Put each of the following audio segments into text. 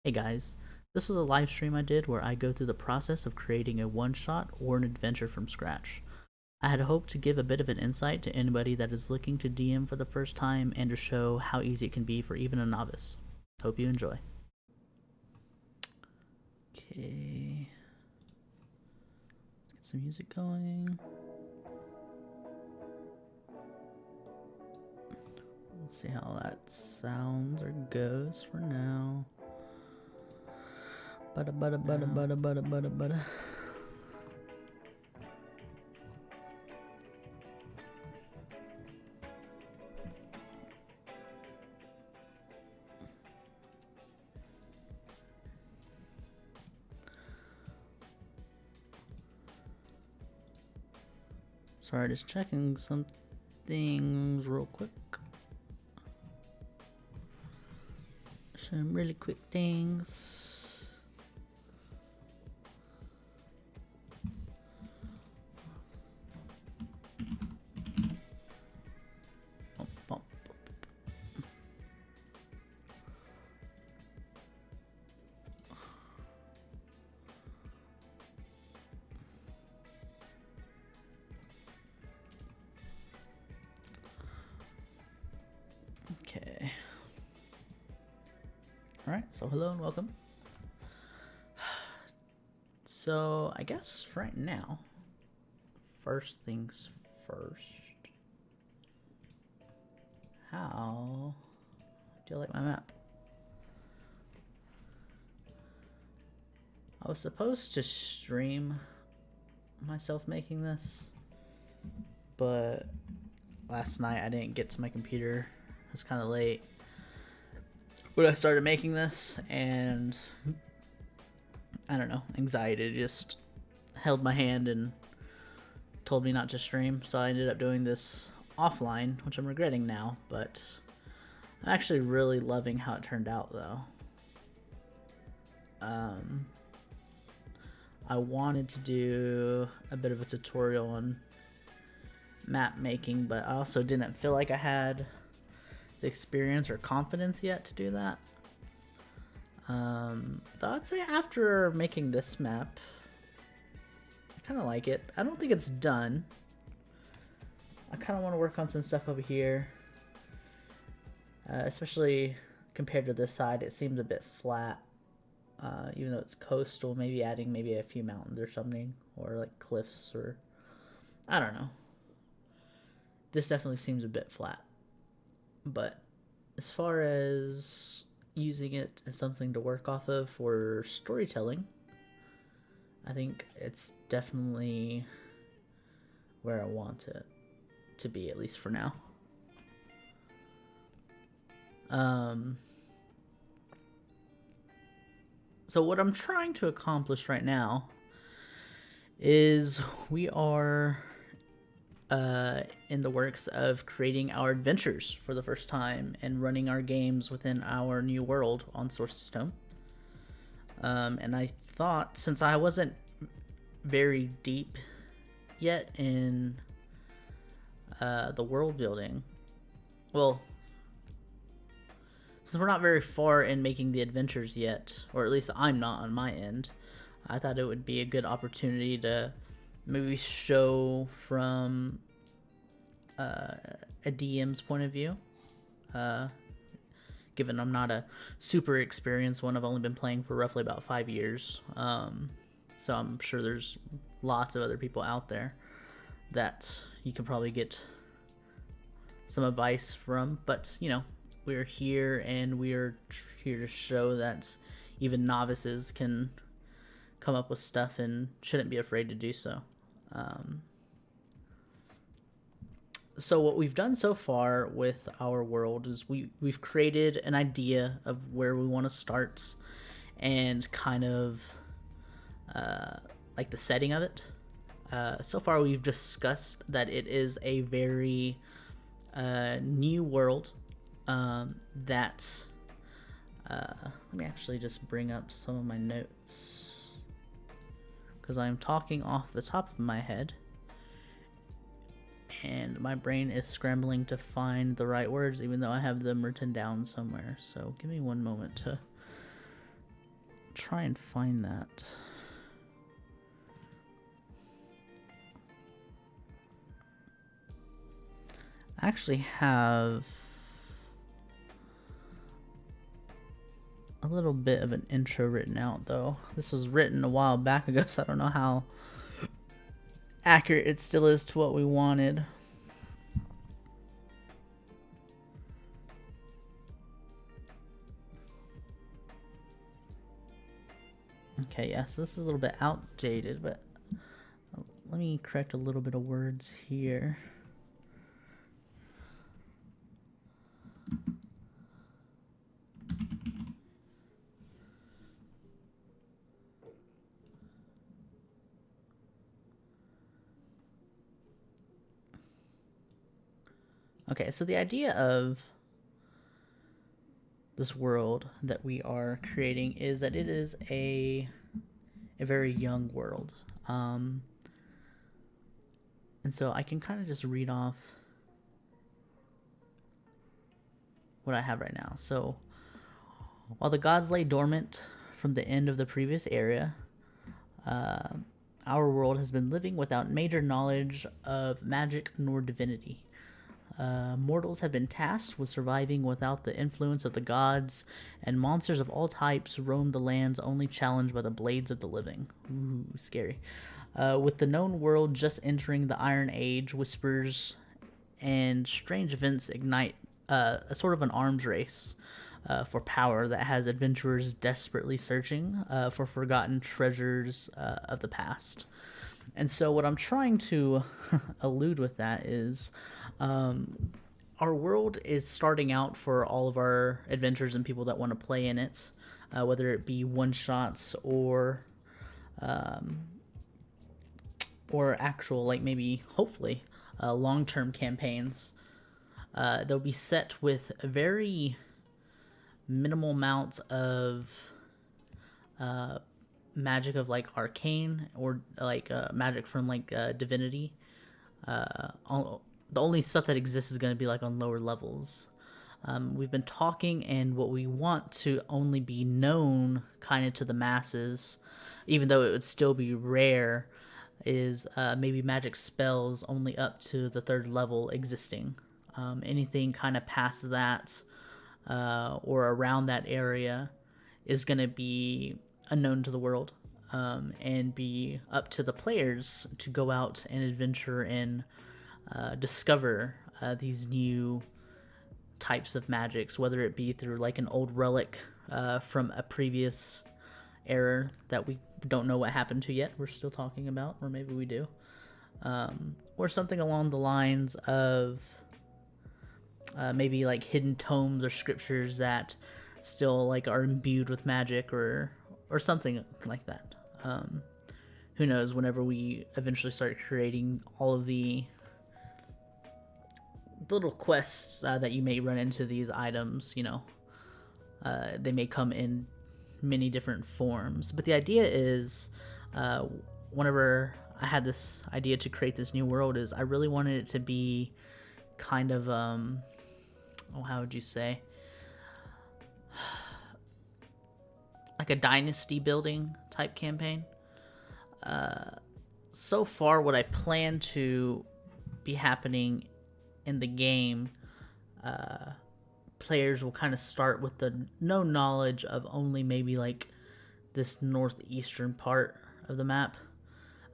Hey guys, this is a live stream I did where I go through the process of creating a one-shot or an adventure from scratch. I had hoped to give a bit of an insight to anybody that is looking to DM for the first time and to show how easy it can be for even a novice. Hope you enjoy. Okay. Let's get some music going. Let's see how that sounds or goes for now. Bada bada bada bada bada bada bada. Sorry, just checking some things real quick. Some really quick things. Okay. Alright, so hello and welcome. So, I guess right now, first things first. How do you like my map? I was supposed to stream myself making this, but last night I didn't get to my computer. It was kind of late when I started making this, and I don't know, anxiety just held my hand and told me not to stream, so I ended up doing this offline, which I'm regretting now, but I'm actually really loving how it turned out, though. I wanted to do a bit of a tutorial on map making, but I also didn't feel like I had the experience or confidence yet to do that. Though I'd say after making this map, I kind of like it. I don't think it's done. I kind of want to work on some stuff over here, especially compared to this side. It seems a bit flat, even though it's coastal. Maybe adding maybe a few mountains or something, or like cliffs, or I don't know. This definitely seems a bit flat, but as far as using it as something to work off of for storytelling, I think it's definitely where I want it to be, at least for now. So what I'm trying to accomplish right now is we are in the works of creating our adventures for the first time and running our games within our new world on Source Stone. And I thought, since I wasn't very deep yet in the world building, well, since we're not very far in making the adventures yet, or at least I'm not on my end, I thought it would be a good opportunity to maybe show from a DM's point of view, given I'm not a super experienced one. I've only been playing for roughly about 5 years, so I'm sure there's lots of other people out there that you can probably get some advice from, but you know, we're here and we're here to show that even novices can come up with stuff and shouldn't be afraid to do so. So what we've done so far with our world is we've created an idea of where we want to start and kind of like the setting of it. So far we've discussed that it is a very new world that let me actually just bring up some of my notes, because I'm talking off the top of my head and my brain is scrambling to find the right words, even though I have them written down somewhere. So give me one moment to try and find that. I actually have a little bit of an intro written out, though. This was written a while back ago, so I don't know how accurate it still is to what we wanted. Okay, yeah, so this is a little bit outdated, but let me correct a little bit of words here. Okay, so the idea of this world that we are creating is that it is a very young world. And so I can kind of just read off what I have right now. So while the gods lay dormant from the end of the previous era, our world has been living without major knowledge of magic nor divinity. Mortals have been tasked with surviving without the influence of the gods, and monsters of all types roam the lands only challenged by the blades of the living. Ooh, scary. With the known world just entering the Iron Age, whispers and strange events ignite a sort of an arms race for power that has adventurers desperately searching for forgotten treasures of the past. And so what I'm trying to allude with that is our world is starting out for all of our adventures and people that want to play in it, whether it be one-shots or actual, like maybe, hopefully, long-term campaigns. They'll be set with a very minimal amounts of magic of like arcane or like magic from like divinity. The only stuff that exists is going to be like on lower levels. We've been talking, and what we want to only be known kind of to the masses, even though it would still be rare, is maybe magic spells only up to the 3rd level existing. Anything kind of past that or around that area is going to be unknown to the world, and be up to the players to go out and adventure and discover these new types of magics, whether it be through like an old relic from a previous era that we don't know what happened to yet, we're still talking about, or maybe we do, or something along the lines of maybe like hidden tomes or scriptures that still like are imbued with magic, or something like that. Who knows, whenever we eventually start creating all of the little quests that you may run into these items, you know, they may come in many different forms. But the idea is, whenever I had this idea to create this new world, is I really wanted it to be kind of, how would you say? Like a dynasty building type campaign. So far, what I plan to be happening in the game, players will kind of start with the no knowledge of only maybe like this northeastern part of the map.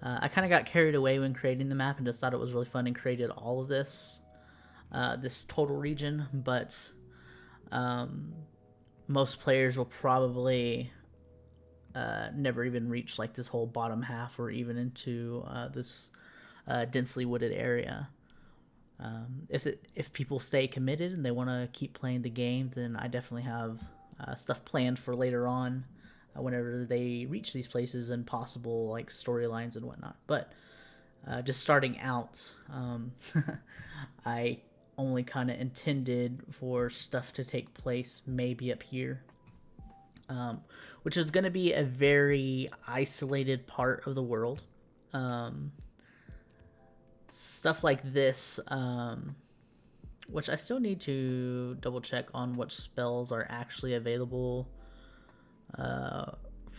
I kind of got carried away when creating the map and just thought it was really fun and created all of this total region, but most players will probably never even reach like this whole bottom half or even into this densely wooded area. If people stay committed and they want to keep playing the game, then I definitely have stuff planned for later on, whenever they reach these places, and possible like storylines and whatnot. But just starting out, I only kind of intended for stuff to take place maybe up here, which is going to be a very isolated part of the world. Stuff like this, which I still need to double check on what spells are actually available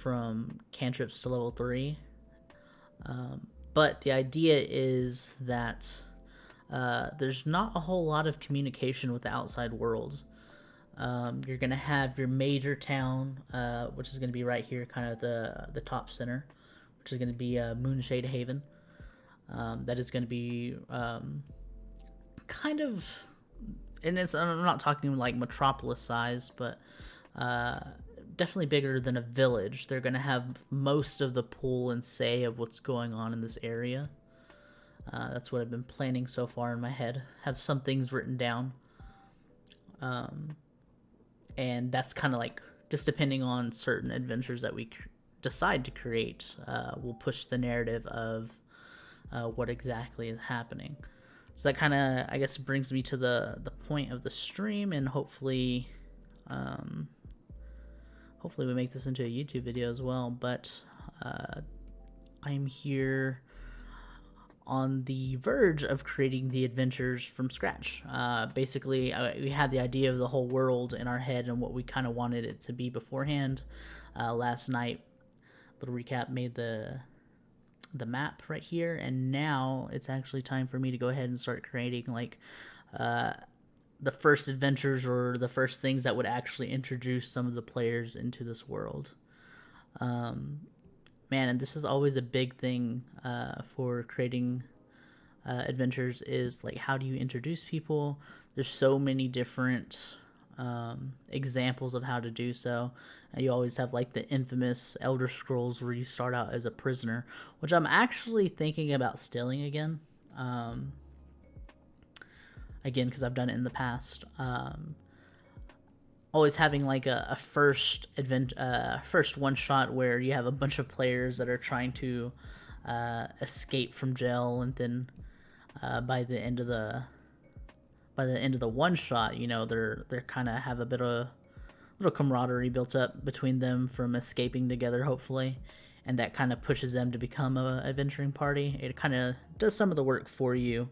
from cantrips to level 3. But the idea is that there's not a whole lot of communication with the outside world. You're going to have your major town, which is going to be right here, kind of the top center, which is going to be Moonshade Haven. That is going to be kind of, and I'm not talking like metropolis size, but definitely bigger than a village. They're going to have most of the pull and say of what's going on in this area. That's what I've been planning so far in my head. Have some things written down. And that's kind of like, just depending on certain adventures that we decide to create, will push the narrative of what exactly is happening. So that kind of, I guess, brings me to the point of the stream, and hopefully we make this into a YouTube video as well. But I'm here on the verge of creating the adventures from scratch. Basically, we had the idea of the whole world in our head and what we kind of wanted it to be beforehand. Last night, little recap, made the map right here, and now it's actually time for me to go ahead and start creating like the first adventures, or the first things that would actually introduce some of the players into this world. Man, and this is always a big thing for creating adventures, is like, how do you introduce people? There's so many different examples of how to do so. You always have like the infamous Elder Scrolls where you start out as a prisoner, which I'm actually thinking about stealing again. Again, because I've done it in the past. Always having like a first one shot where you have a bunch of players that are trying to escape from jail, and then by the end of the one shot, you know, they're kind of have a bit of little camaraderie built up between them from escaping together, hopefully, and that kind of pushes them to become a adventuring party. It kind of does some of the work for you,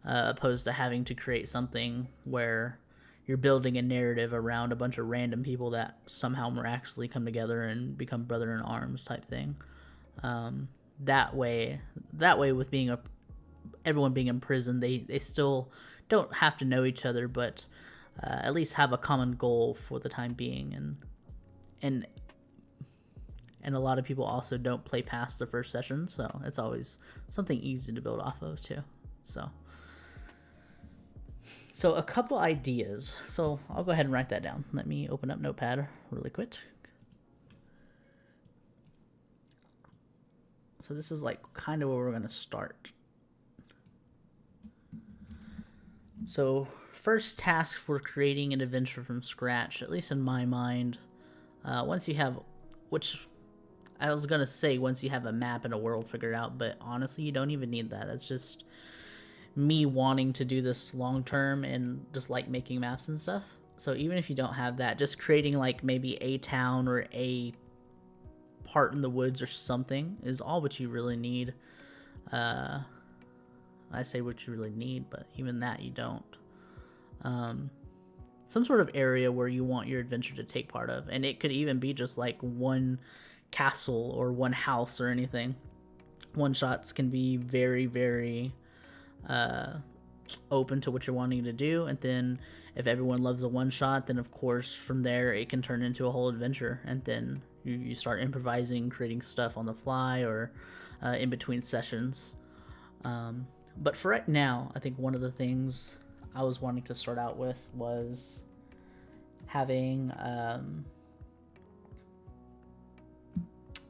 opposed to having to create something where you're building a narrative around a bunch of random people that somehow miraculously come together and become brother in arms type thing. That way, with everyone being in prison, they still don't have to know each other, but at least have a common goal for the time being. And a lot of people also don't play past the first session, so it's always something easy to build off of too. So a couple ideas. So I'll go ahead and write that down. Let me open up Notepad really quick. So this is like kind of where we're going to start. So first task for creating an adventure from scratch, at least in my mind, once you have, which I was going to say once you have a map and a world figured out, but honestly, you don't even need that. That's just me wanting to do this long term and just like making maps and stuff. So even if you don't have that, just creating like maybe a town or a part in the woods or something is all what you really need. I say what you really need, but even that you don't. Some sort of area where you want your adventure to take part of, and it could even be just like one castle or one house or anything. One shots can be very, very open to what you're wanting to do, and then if everyone loves a one shot, then of course from there it can turn into a whole adventure, and then you start improvising, creating stuff on the fly or in between sessions. But for right now, I think one of the things I was wanting to start out with was having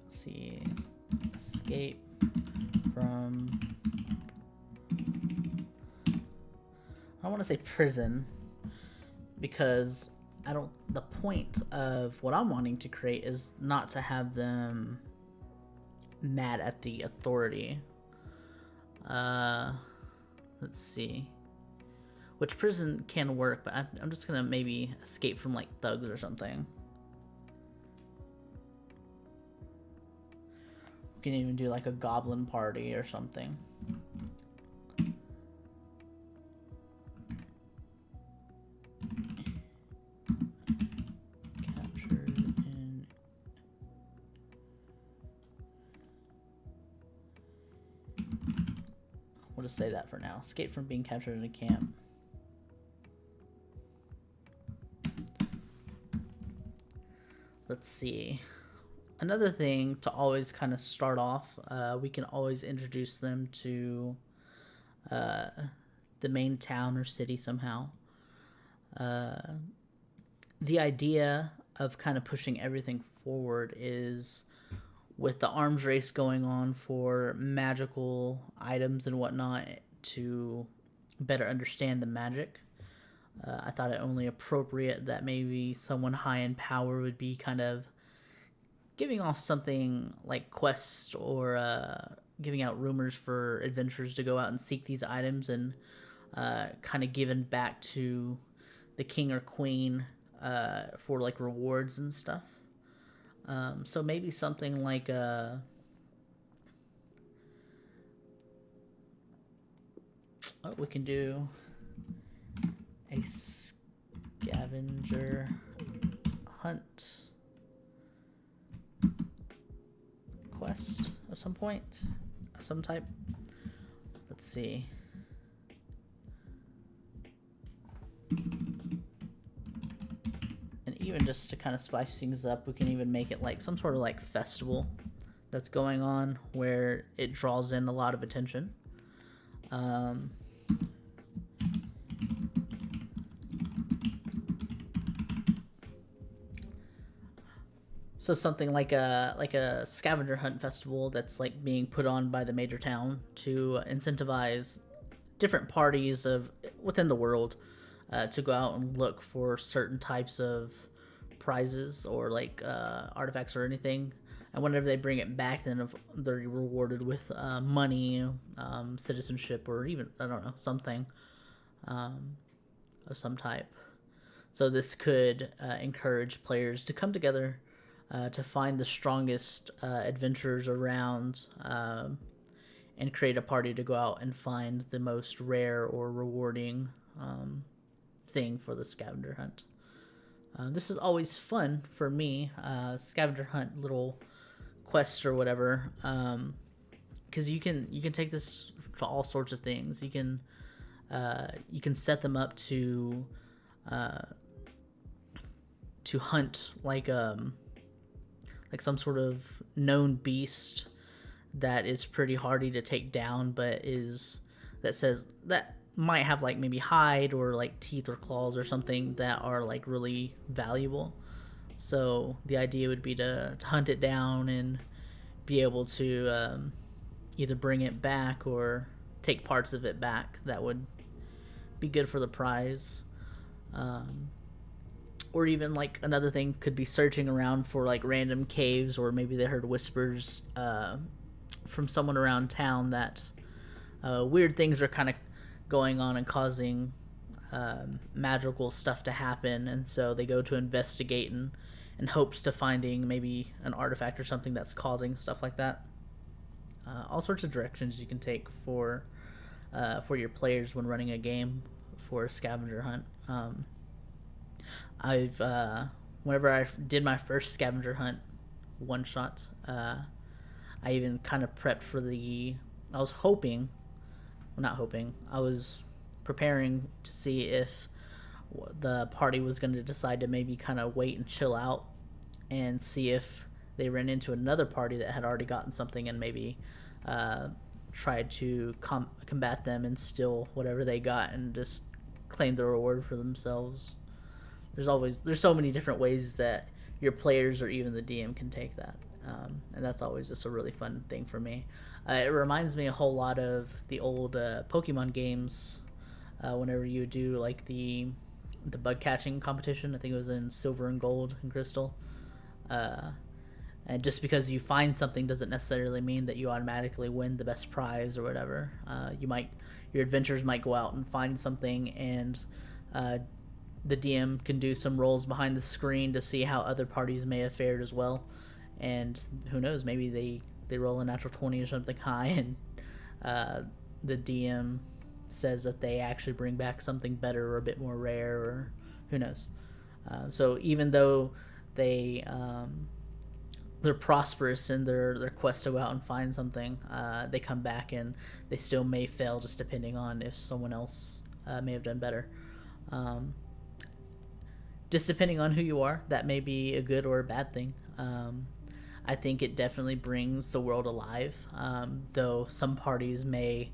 let's see, escape from, I don't want to say prison, because the point of what I'm wanting to create is not to have them mad at the authority. Let's see, which prison can work, but I'm just gonna maybe escape from like thugs or something. We can even do like a goblin party or something. Captured in We'll just say that for now. Escape from being captured in a camp. Let's see. Another thing to always kind of start off, we can always introduce them to the main town or city somehow. The idea of kind of pushing everything forward is with the arms race going on for magical items and whatnot to better understand the magic. I thought it only appropriate that maybe someone high in power would be kind of giving off something like quests or giving out rumors for adventurers to go out and seek these items and kind of given back to the king or queen for like rewards and stuff. So maybe something like we can do a scavenger hunt quest of some point, of some type. Let's see. And even just to kind of spice things up, we can even make it like some sort of like festival that's going on where it draws in a lot of attention. So something like a scavenger hunt festival that's like being put on by the major town to incentivize different parties of within the world to go out and look for certain types of prizes or like artifacts or anything. And whenever they bring it back, then they're rewarded with money, citizenship, or even, I don't know, something of some type. So this could encourage players to come together to find the strongest adventurers around and create a party to go out and find the most rare or rewarding thing for the scavenger hunt. This is always fun for me, scavenger hunt little quests or whatever, because you can take this to all sorts of things. You can set them up to hunt like some sort of known beast that is pretty hardy to take down, but that might have like maybe hide or like teeth or claws or something that are like really valuable. So the idea would be to hunt it down and be able to either bring it back or take parts of it back that would be good for the prize. Or even like another thing could be searching around for like random caves, or maybe they heard whispers from someone around town that weird things are kind of going on and causing magical stuff to happen, and so they go to investigate in hopes to finding maybe an artifact or something that's causing stuff like that. All sorts of directions you can take for your players when running a game for a scavenger hunt. Whenever I did my first scavenger hunt one shot, I even kind of prepped for I was preparing to see if the party was going to decide to maybe kind of wait and chill out and see if they ran into another party that had already gotten something and maybe tried to combat them and steal whatever they got and just claim the reward for themselves. There's so many different ways that your players or even the DM can take that, and that's always just a really fun thing for me. It reminds me a whole lot of the old Pokemon games. Whenever you do like the bug catching competition, I think it was in Silver and Gold and Crystal. And just because you find something doesn't necessarily mean that you automatically win the best prize or whatever. Your adventurers might go out and find something, and the DM can do some rolls behind the screen to see how other parties may have fared as well. And who knows, maybe they roll a natural 20 or something high, and the DM says that they actually bring back something better or a bit more rare, or who knows. So even though they they're prosperous in their quest to go out and find something, they come back and they still may fail, just depending on if someone else may have done better. Just depending on who you are, that may be a good or a bad thing. I think it definitely brings the world alive, though some parties may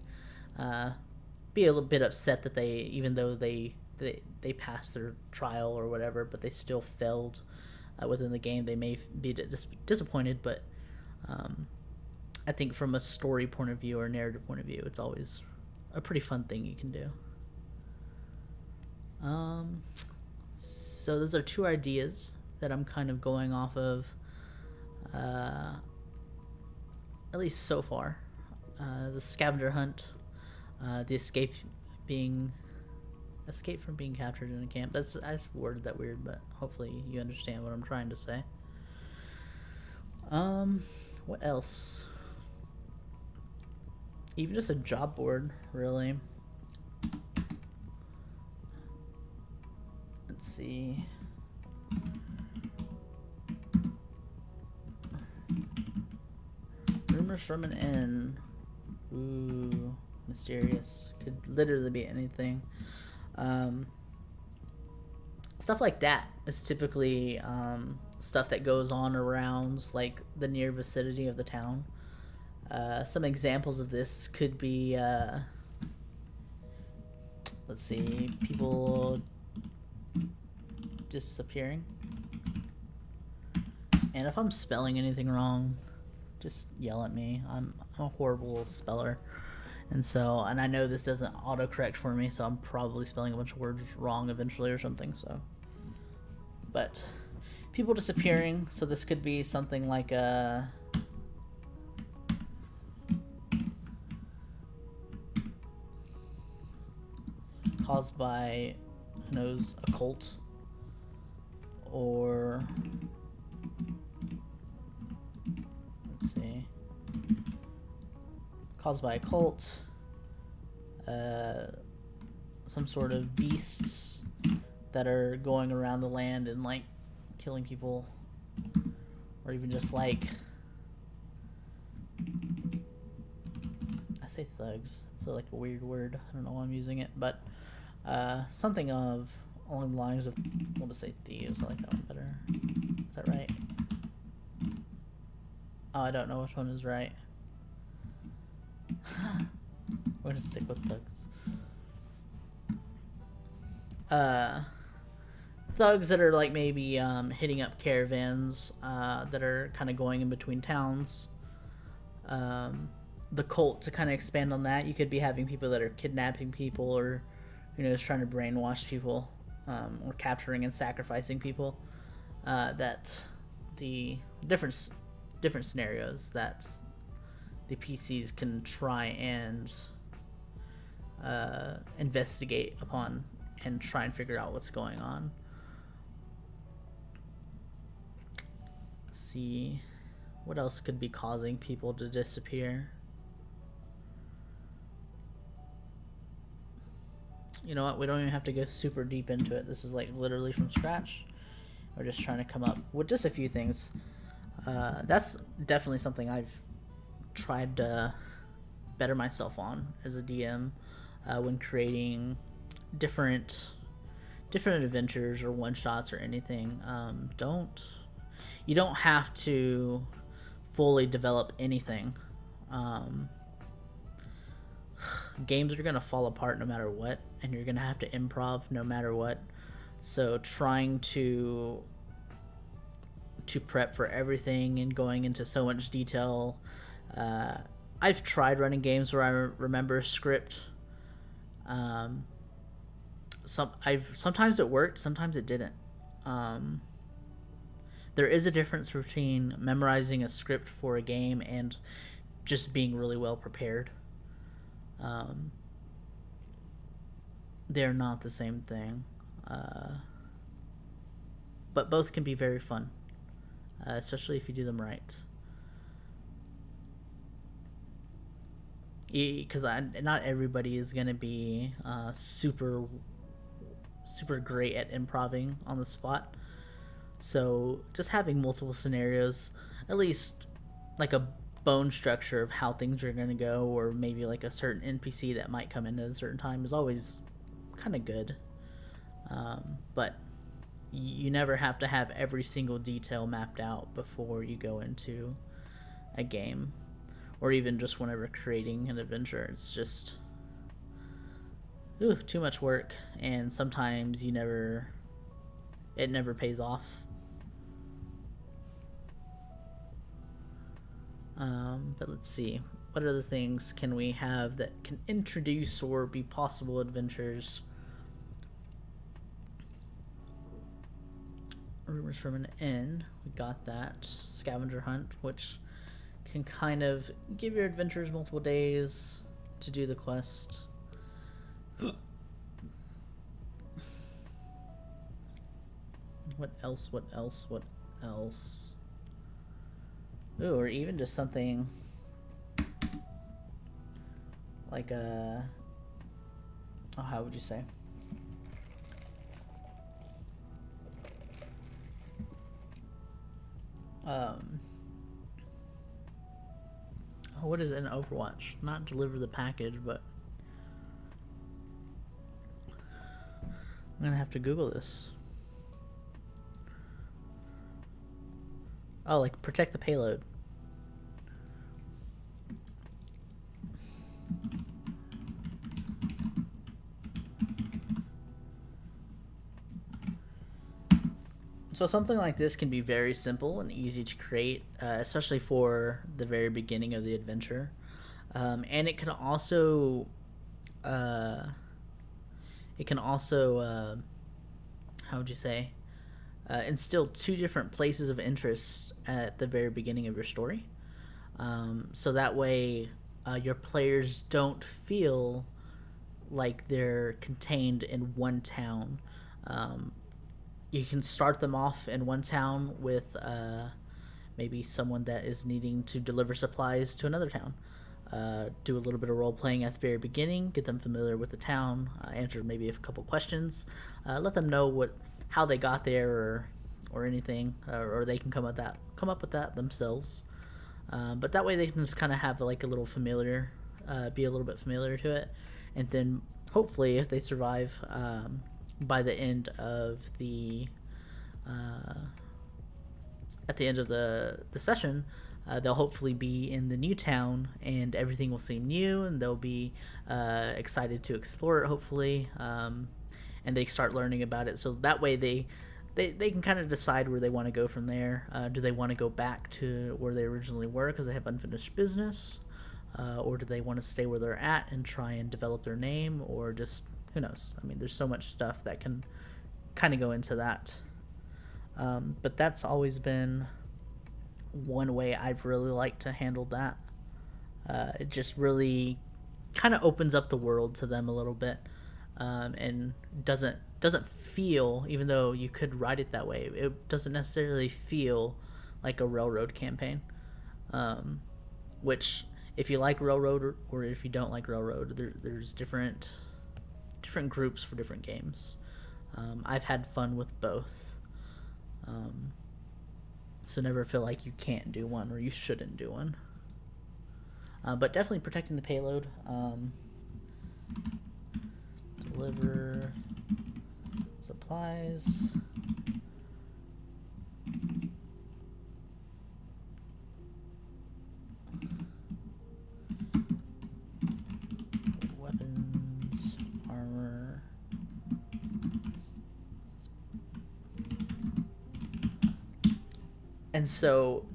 be a little bit upset that even though they passed their trial or whatever, but they still failed within the game. They may be disappointed, but I think from a story point of view or narrative point of view, it's always a pretty fun thing you can do. So those are two ideas that I'm kind of going off of, at least so far. The scavenger hunt, the escape from being captured in a camp. I just worded that weird, but hopefully you understand what I'm trying to say. What else? Even just a job board, really. Let's see. Rumors from an inn. Ooh, mysterious. Could literally be anything. Stuff like that is typically stuff that goes on around like the near vicinity of the town. Some examples of this could be, let's see, people disappearing. And if I'm spelling anything wrong, just yell at me. I'm a horrible speller. And I know this doesn't autocorrect for me, so I'm probably spelling a bunch of words wrong eventually or something, so. But people disappearing, so this could be something like caused by, who knows, a cult, or let's see, caused by a cult, some sort of beasts that are going around the land and like killing people, or even just like, I say thugs, it's like a weird word, I don't know why I'm using it, but something along the lines of, we'll just say thieves. I like that one better. Is that right? Oh, I don't know which one is right. We're gonna stick with thugs. Thugs that are like maybe hitting up caravans that are kind of going in between towns. The cult, to kind of expand on that, you could be having people that are kidnapping people, or just trying to brainwash people, or capturing and sacrificing people. That the different scenarios that the PCs can try and investigate upon and try and figure out what's going on. Let's see, what else could be causing people to disappear? You know what? We don't even have to go super deep into it. This is like literally from scratch. We're just trying to come up with just a few things. That's definitely something I've tried to better myself on as a DM when creating different adventures or one shots or anything. You don't have to fully develop anything. Games are gonna fall apart no matter what, and you're gonna have to improv no matter what. So trying to prep for everything and going into so much detail. I've tried running games where I remember a script. Sometimes it worked, sometimes it didn't. There is a difference between memorizing a script for a game and just being really well prepared. They're not the same thing, but both can be very fun, especially if you do them right. Because not everybody is going to be super great at improving on the spot. So just having multiple scenarios, at least like a bone structure of how things are going to go, or maybe like a certain NPC that might come in at a certain time is always kind of good. But you never have to have every single detail mapped out before you go into a game, or even just whenever creating an adventure. It's just too much work, and sometimes it never pays off. But let's see, what other things can we have that can introduce or be possible adventures? Rumors from an Inn, we got that. Scavenger hunt, which can kind of give your adventurers multiple days to do the quest. What else? Ooh, or even just something like how would you say? What is it in Overwatch? Not deliver the package, but I'm gonna have to Google this. Oh, like protect the payload. So something like this can be very simple and easy to create, especially for the very beginning of the adventure. And it can also, how would you say, instill two different places of interest at the very beginning of your story. So that way your players don't feel like they're contained in one town. You can start them off in one town with maybe someone that is needing to deliver supplies to another town. Do a little bit of role playing at the very beginning, get them familiar with the town, answer maybe a couple questions, let them know how they got there or anything, or they can come up with that themselves. But that way they can just kind of have like a little familiar, be a little bit familiar to it, and then hopefully if they survive, by the end of the session, they'll hopefully be in the new town and everything will seem new, and they'll be excited to explore it hopefully, and they start learning about it. So that way they can kind of decide where they want to go from there. Do they want to go back to where they originally were because they have unfinished business, or do they want to stay where they're at and try and develop their name, or just who knows? I mean, there's so much stuff that can kind of go into that. But that's always been one way I've really liked to handle that. It just really kind of opens up the world to them a little bit, and doesn't feel, even though you could write it that way, it doesn't necessarily feel like a railroad campaign. Which, if you like railroad or if you don't like railroad, there's different groups for different games. I've had fun with both. So never feel like you can't do one or you shouldn't do one. But definitely protecting the payload. Deliver supplies. Weapons, armor. And so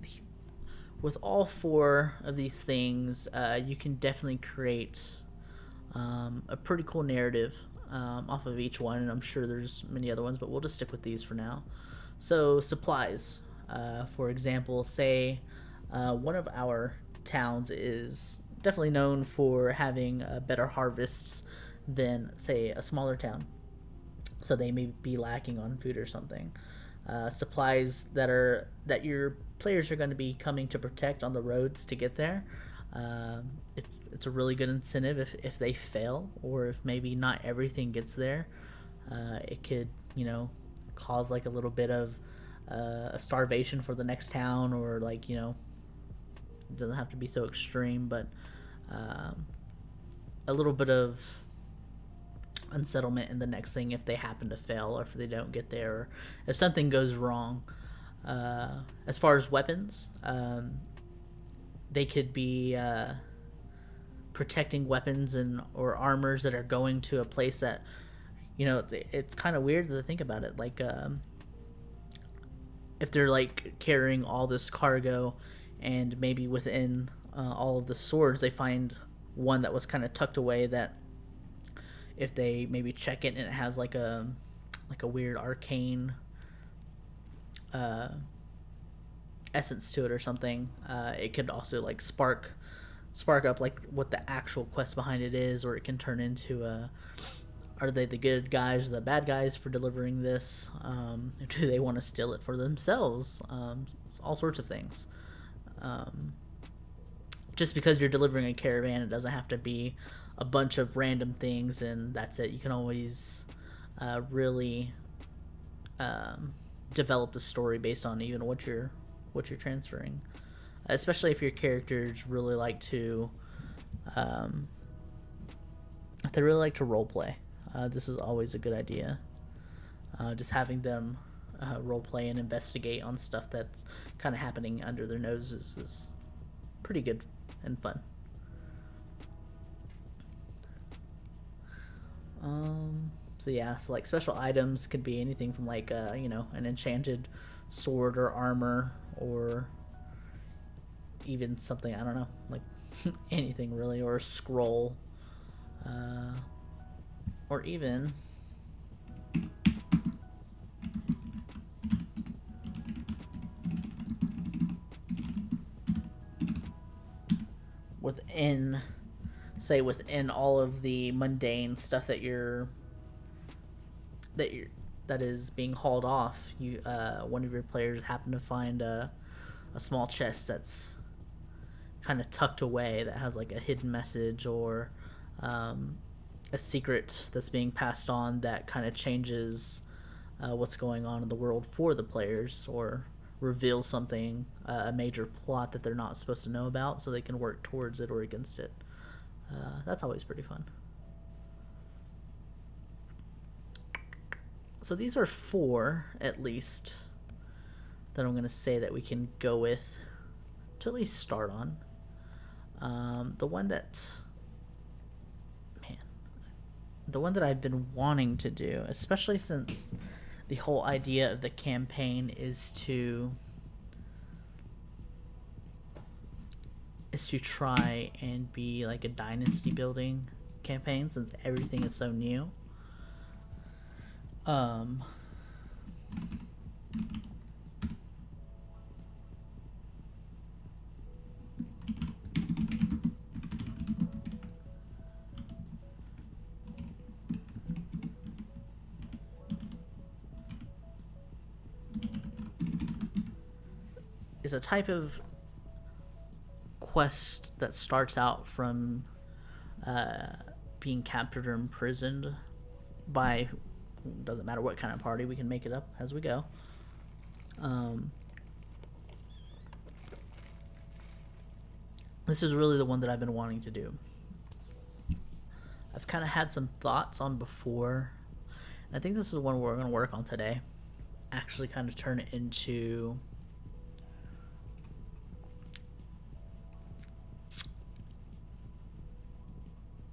with all four of these things, you can definitely create a pretty cool narrative off of each one, and I'm sure there's many other ones, but we'll just stick with these for now. So supplies, for example, say one of our towns is definitely known for having better harvests than, say, a smaller town, so they may be lacking on food or something. Supplies that your players are going to be coming to protect on the roads to get there. It's a really good incentive if they fail, or if maybe not everything gets there. It could cause like a little bit of a starvation for the next town, or like, you know, it doesn't have to be so extreme, but a little bit of unsettlement in the next thing if they happen to fail, or if they don't get there, or if something goes wrong. As far as weapons, they could be protecting weapons and or armors that are going to a place that, you know, it's kind of weird to think about it. Like, if they're like carrying all this cargo, and maybe within all of the swords they find one that was kind of tucked away, that if they maybe check it and it has like a weird arcane essence to it or something, it could also like spark up like what the actual quest behind it is, or it can turn into are they the good guys or the bad guys for delivering this? Do they want to steal it for themselves? All sorts of things. Just because you're delivering a caravan, it doesn't have to be a bunch of random things and that's it. You can always really develop the story based on even what you're transferring, especially if your characters really like to if they really like to role play. This is always a good idea. Just having them role play and investigate on stuff that's kind of happening under their noses is pretty good and fun. So yeah, so like special items could be anything from like you know, an enchanted sword or armor, or even something, I don't know, like anything really, or a scroll, or even within, say, within all of the mundane stuff that is being hauled off, you one of your players happen to find a small chest that's kind of tucked away that has like a hidden message, or a secret that's being passed on that kind of changes what's going on in the world for the players, or reveals something, a major plot that they're not supposed to know about, so they can work towards it or against it. That's always pretty fun. So these are 4, at least, that I'm going to say that we can go with to at least start on. The one that I've been wanting to do, especially since the whole idea of the campaign is to try and be like a dynasty building campaign, since everything is so new. Is a type of quest that starts out from being captured or imprisoned by, doesn't matter what kind of party, we can make it up as we go. This is really the one that I've been wanting to do. I've kind of had some thoughts on before, and I think this is the one we're going to work on today. Actually kind of turn it into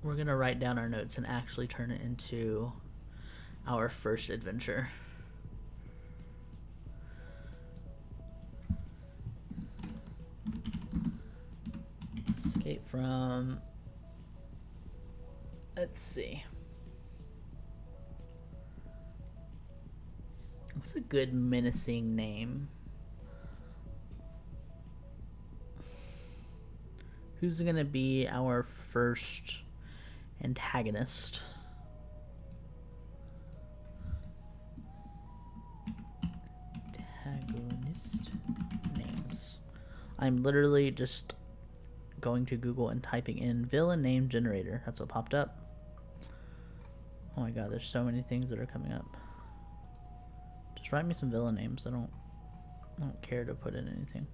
we're going to write down our notes and actually turn it into our first adventure. Escape from, let's see, what's a good menacing name? Who's going to be our first antagonist? Antagonist names. I'm literally just going to Google and typing in villain name generator. That's what popped up. Oh my god, there's so many things that are coming up. Just write me some villain names. I don't I don't care to put in anything.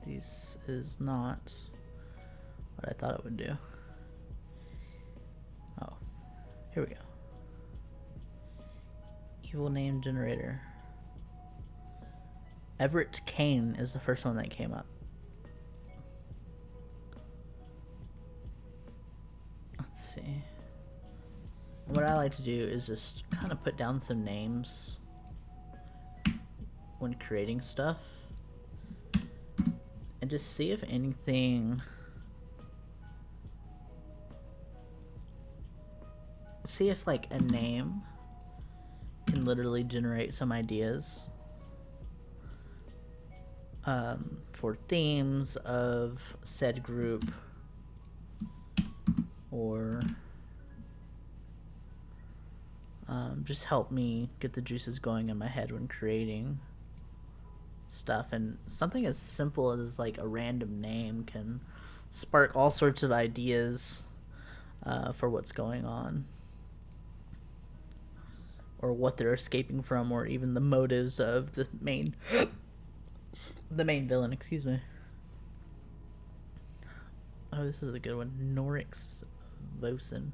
This is not what I thought it would do. Oh, here we go. Evil name generator. Everett Kane is the first one that came up. Let's see. What I like to do is just kind of put down some names when creating stuff and just see if anything, see if like a name can literally generate some ideas for themes of said group, or just help me get the juices going in my head when creating stuff. And something as simple as like a random name can spark all sorts of ideas for what's going on, or what they're escaping from, or even the motives of the main villain, excuse me. Oh, this is a good one. Norix Volson.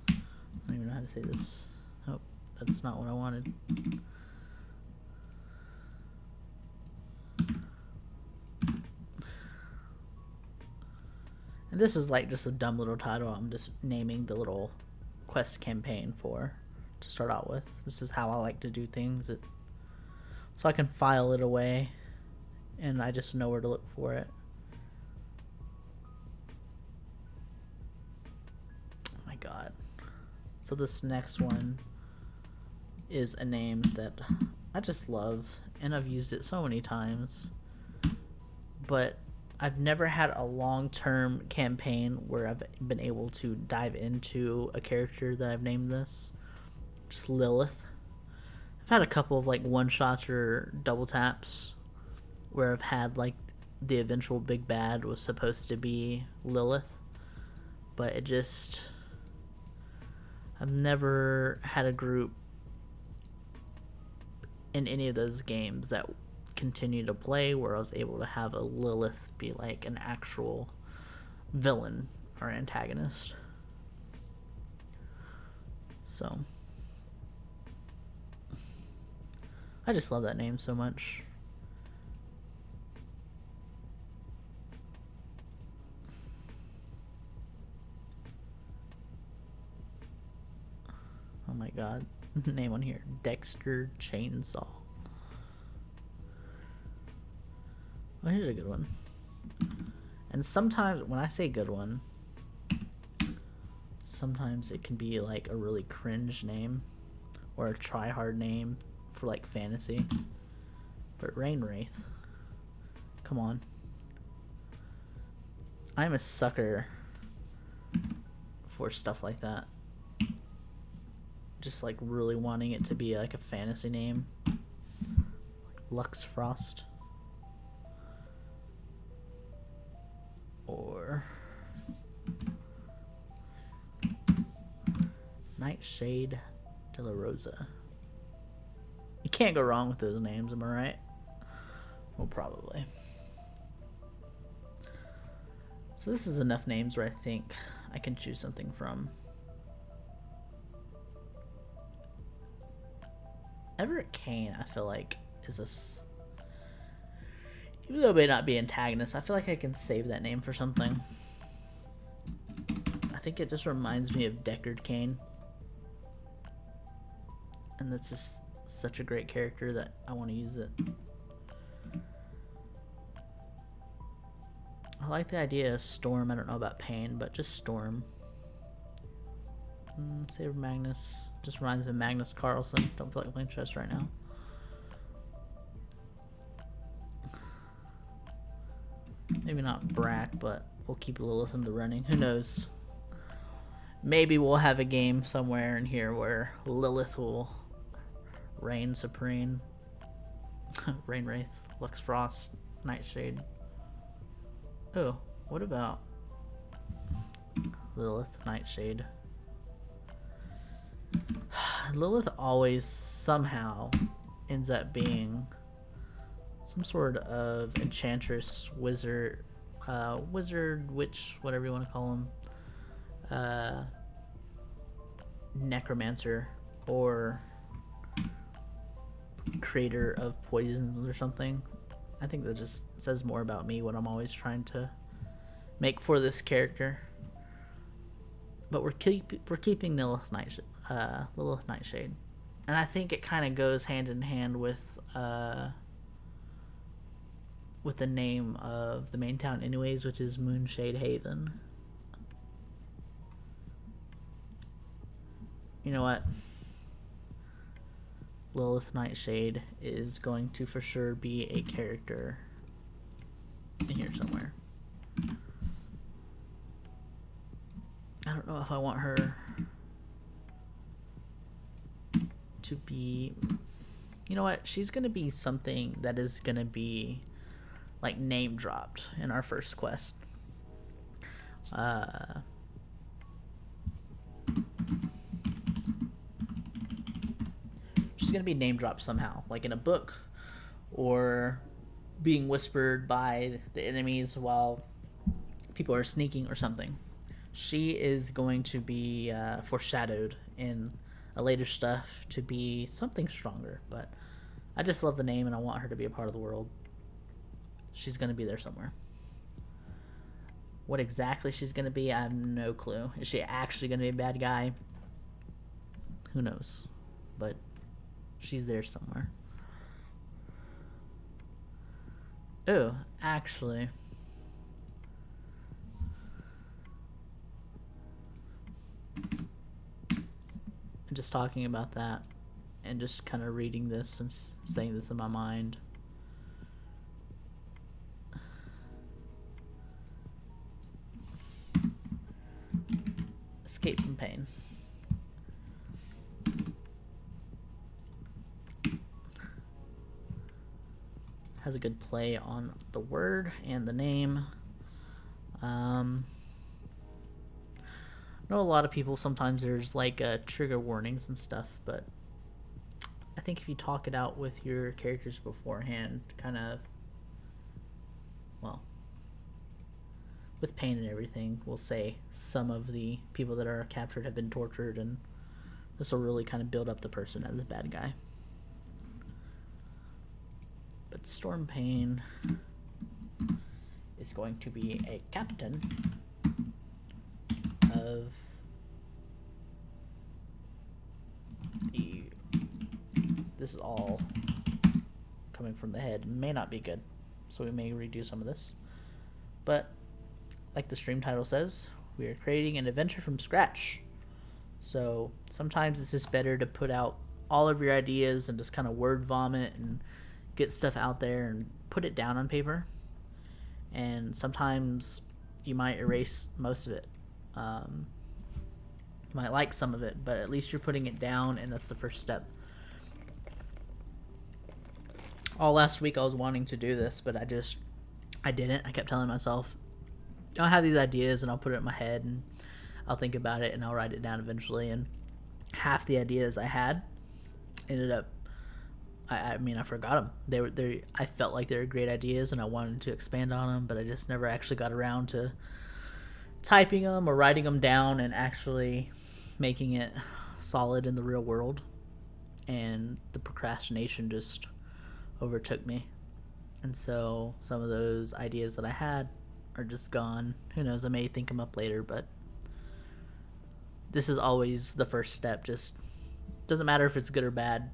I don't even know how to say this. Oh, that's not what I wanted. And this is like just a dumb little title. I'm just naming the little quest campaign for to start out with. This is how I like to do things, so I can file it away and I just know where to look for it. Oh my god. So this next one is a name that I just love, and I've used it so many times, but I've never had a long-term campaign where I've been able to dive into a character that I've named this. Just Lilith. I've had a couple of like one-shots or double taps where I've had like the eventual big bad was supposed to be Lilith, but it just, I've never had a group in any of those games that continue to play where I was able to have a Lilith be like an actual villain or antagonist. So I just love that name so much. Oh my god. Name on here. Dexter Chainsaw. Well, here's a good one. And sometimes, when I say good one, sometimes it can be like a really cringe name or a try-hard name for like fantasy. But Rain Wraith. Come on. I'm a sucker for stuff like that. Just like really wanting it to be like a fantasy name. Like Lux Frost. Or Nightshade de la Rosa. You can't go wrong with those names, am I right? Well, probably. So this is enough names where I think I can choose something from. Everett Kane, I feel like, is a... Even though it may not be antagonist, I feel like I can save that name for something. I think it just reminds me of Deckard Cain. And that's just such a great character that I want to use it. I like the idea of Storm. I don't know about Pain, but just Storm. Saber Magnus. Just reminds me of Magnus Carlsen. Don't feel like playing chess right now. Maybe not Brack, but we'll keep Lilith in the running. Who knows? Maybe we'll have a game somewhere in here where Lilith will reign supreme. Rain Wraith, Lux Frost, Nightshade. Oh, what about Lilith Nightshade? Lilith always somehow ends up being some sort of enchantress, wizard, witch, whatever you want to call them, necromancer, or creator of poisons or something. I think that just says more about me, what I'm always trying to make for this character. But we're keeping Lilith Nightshade, and I think it kind of goes hand in hand with the name of the main town, anyways, which is Moonshade Haven. You know what? Lilith Nightshade is going to for sure be a character in here somewhere. I don't know if I want her to be... You know what? She's going to be something that is going to be like name dropped in our first quest. She's gonna be name dropped somehow, like in a book, or being whispered by the enemies while people are sneaking or something. She is going to be foreshadowed in a later stuff to be something stronger, but I just love the name and I want her to be a part of the world. She's going to be there somewhere. What exactly she's going to be, I have no clue. Is she actually going to be a bad guy? Who knows? But she's there somewhere. Oh, actually... just talking about that and just kind of reading this and saying this in my mind. Escape from pain. Has a good play on the word and the name. I know a lot of people, sometimes there's like trigger warnings and stuff, but I think if you talk it out with your characters beforehand, kind of, well, with pain and everything, we'll say some of the people that are captured have been tortured, and this will really kind of build up the person as a bad guy. But Stormpain is going to be a captain of the... This is all coming from the head. It may not be good, so we may redo some of this. But, like the stream title says, we are creating an adventure from scratch. So, sometimes it's just better to put out all of your ideas and just kind of word vomit and get stuff out there and put it down on paper. And sometimes you might erase most of it. You might like some of it, but at least you're putting it down, and that's the first step. All last week I was wanting to do this, but I didn't. I kept telling myself, I'll have these ideas and I'll put it in my head and I'll think about it and I'll write it down eventually. And half the ideas I had ended up, I mean, I forgot them. I felt like they were great ideas and I wanted to expand on them, but I just never actually got around to typing them or writing them down and actually making it solid in the real world. And the procrastination just overtook me. And so some of those ideas that I had are just gone. Who knows, I may think them up later, but this is always the first step. Just doesn't matter if it's good or bad.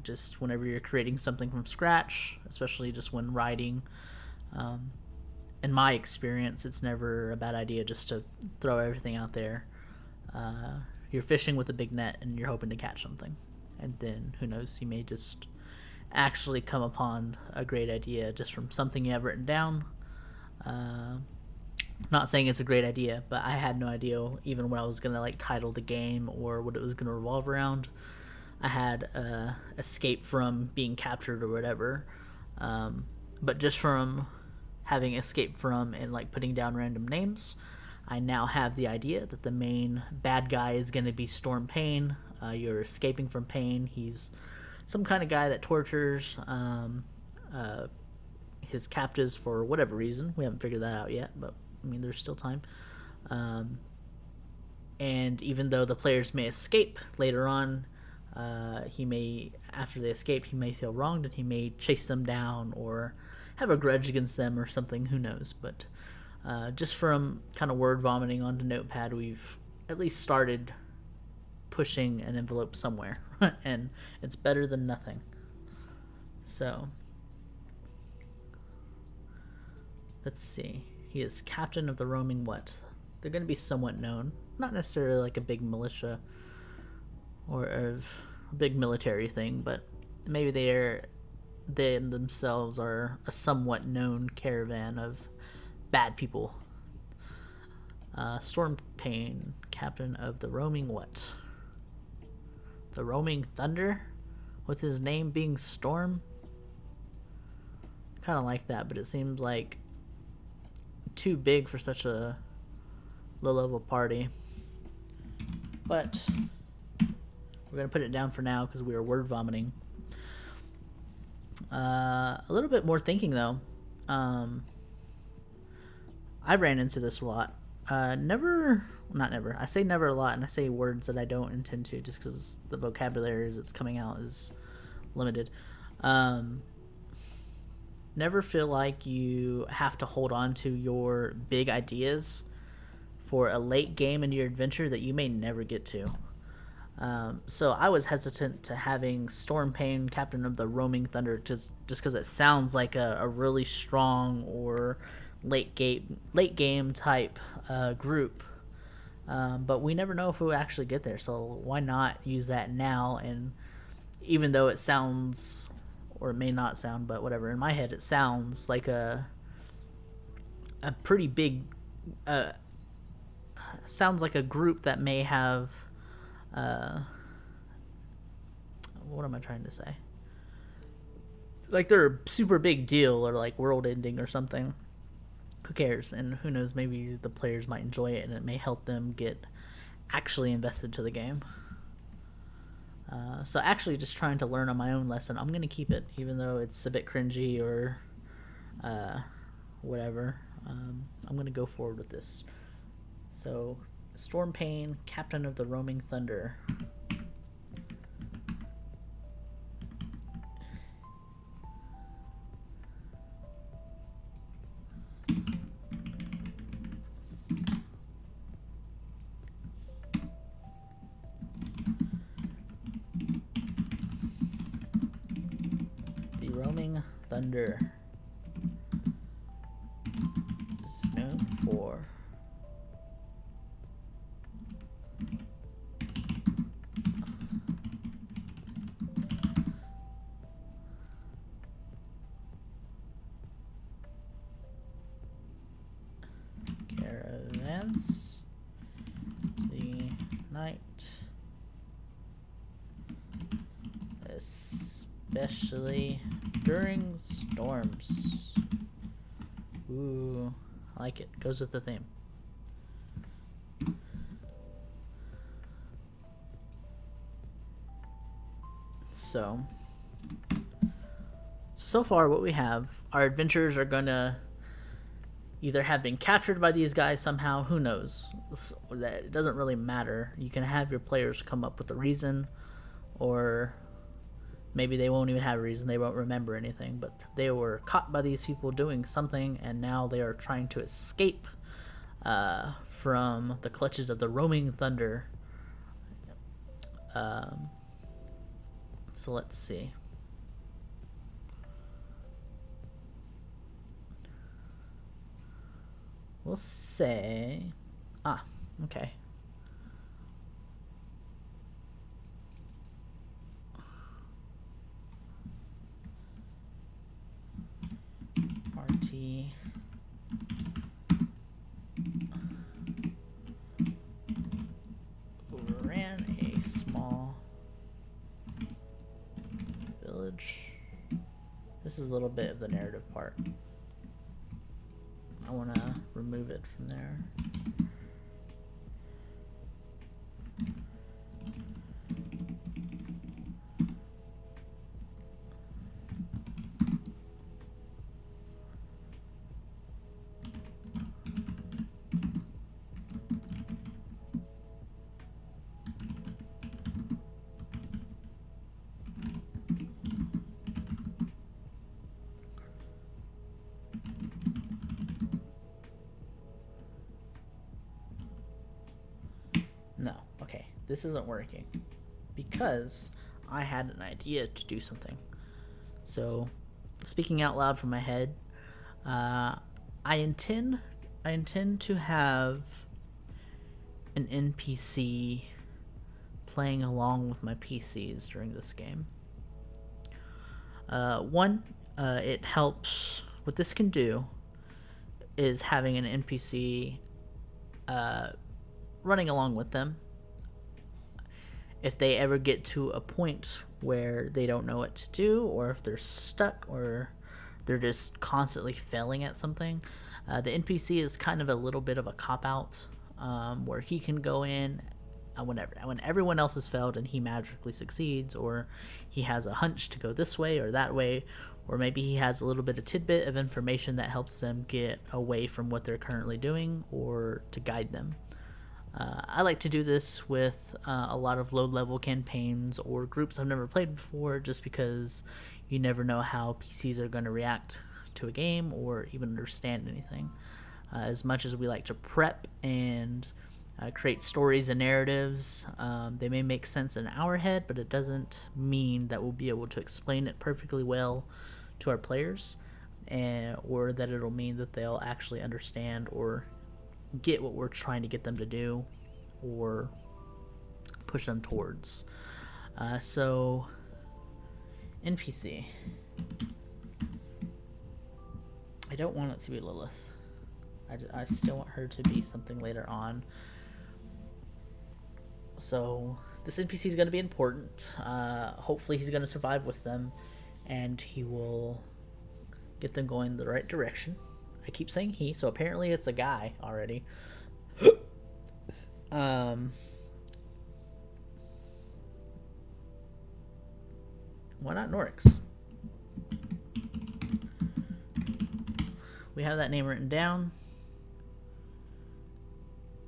Just whenever you're creating something from scratch, especially just when writing, in my experience, it's never a bad idea just to throw everything out there. You're fishing with a big net and you're hoping to catch something. And then, who knows, you may just actually come upon a great idea just from something you have written down. Not saying it's a great idea, but I had no idea even what I was going to like title the game or what it was going to revolve around. I had escape from being captured or whatever. But just from having escaped from and like putting down random names, I now have the idea that the main bad guy is going to be Storm Pain. You're escaping from Pain. He's some kind of guy that tortures his captives for whatever reason. We haven't figured that out yet, but I mean, there's still time. And even though the players may escape later on, he may, after they escape, he may feel wronged and he may chase them down or have a grudge against them or something. Who knows? But just from kind of word vomiting onto Notepad, we've at least started pushing an envelope somewhere, and it's better than nothing. So let's see. He is captain of the roaming what? They're going to be somewhat known. Not necessarily like a big militia or a big military thing, but maybe they themselves are a somewhat known caravan of bad people. Storm Pain, captain of the roaming what? The roaming thunder, with his name being Storm. Kind of like that, but it seems like too big for such a low level party. But we're gonna put it down for now because we are word vomiting. A little bit more thinking though. I ran into this a lot. Not never. I say never a lot, and I say words that I don't intend to, just because the vocabulary as it's coming out is limited. Never feel like you have to hold on to your big ideas for a late game in your adventure that you may never get to. So I was hesitant to having Storm Pain, captain of the roaming thunder, just because it sounds like a really strong or late game type group. But we never know if we'll actually get there, so why not use that now? And even though it sounds, or it may not sound, but whatever, in my head it sounds like a pretty big, sounds like a group that may have, what am I trying to say? Like they're a super big deal, or like world ending or something. Who cares? And who knows, maybe the players might enjoy it and it may help them get actually invested to the game. So actually just trying to learn on my own lesson. I'm going to keep it, even though it's a bit cringy or whatever. I'm going to go forward with this. So, Storm Pain, captain of the roaming thunder. Thunder is known for caravans, the night, especially during storms. Ooh, I like it. Goes with the theme. So far what we have, our adventurers are gonna either have been captured by these guys somehow, who knows. That it doesn't really matter. You can have your players come up with a reason, or maybe they won't even have a reason, they won't remember anything, but they were caught by these people doing something, and now they are trying to escape from the clutches of the roaming thunder. So let's see. We'll say... okay. RT ran a small village. This is a little bit of the narrative part. I want to remove it from there. No, okay, this isn't working because I had an idea to do something. So, speaking out loud from my head, I intend to have an NPC playing along with my PCs during this game. One, it helps. What this can do is having an NPC running along with them. If they ever get to a point where they don't know what to do, or if they're stuck, or they're just constantly failing at something, the NPC is kind of a little bit of a cop-out, where he can go in when everyone else has failed and he magically succeeds, or he has a hunch to go this way or that way, or maybe he has a little bit of tidbit of information that helps them get away from what they're currently doing or to guide them. I like to do this with a lot of low-level campaigns or groups I've never played before, just because you never know how PCs are going to react to a game or even understand anything. As much as we like to prep and create stories and narratives, they may make sense in our head, but it doesn't mean that we'll be able to explain it perfectly well to our players, or that it'll mean that they'll actually understand or get what we're trying to get them to do or push them towards. So NPC, I don't want it to be Lilith. I still want her to be something later on. So this NPC is going to be important. Hopefully he's going to survive with them and he will get them going the right direction. I keep saying he, so apparently it's a guy already. Why not Norix? We have that name written down.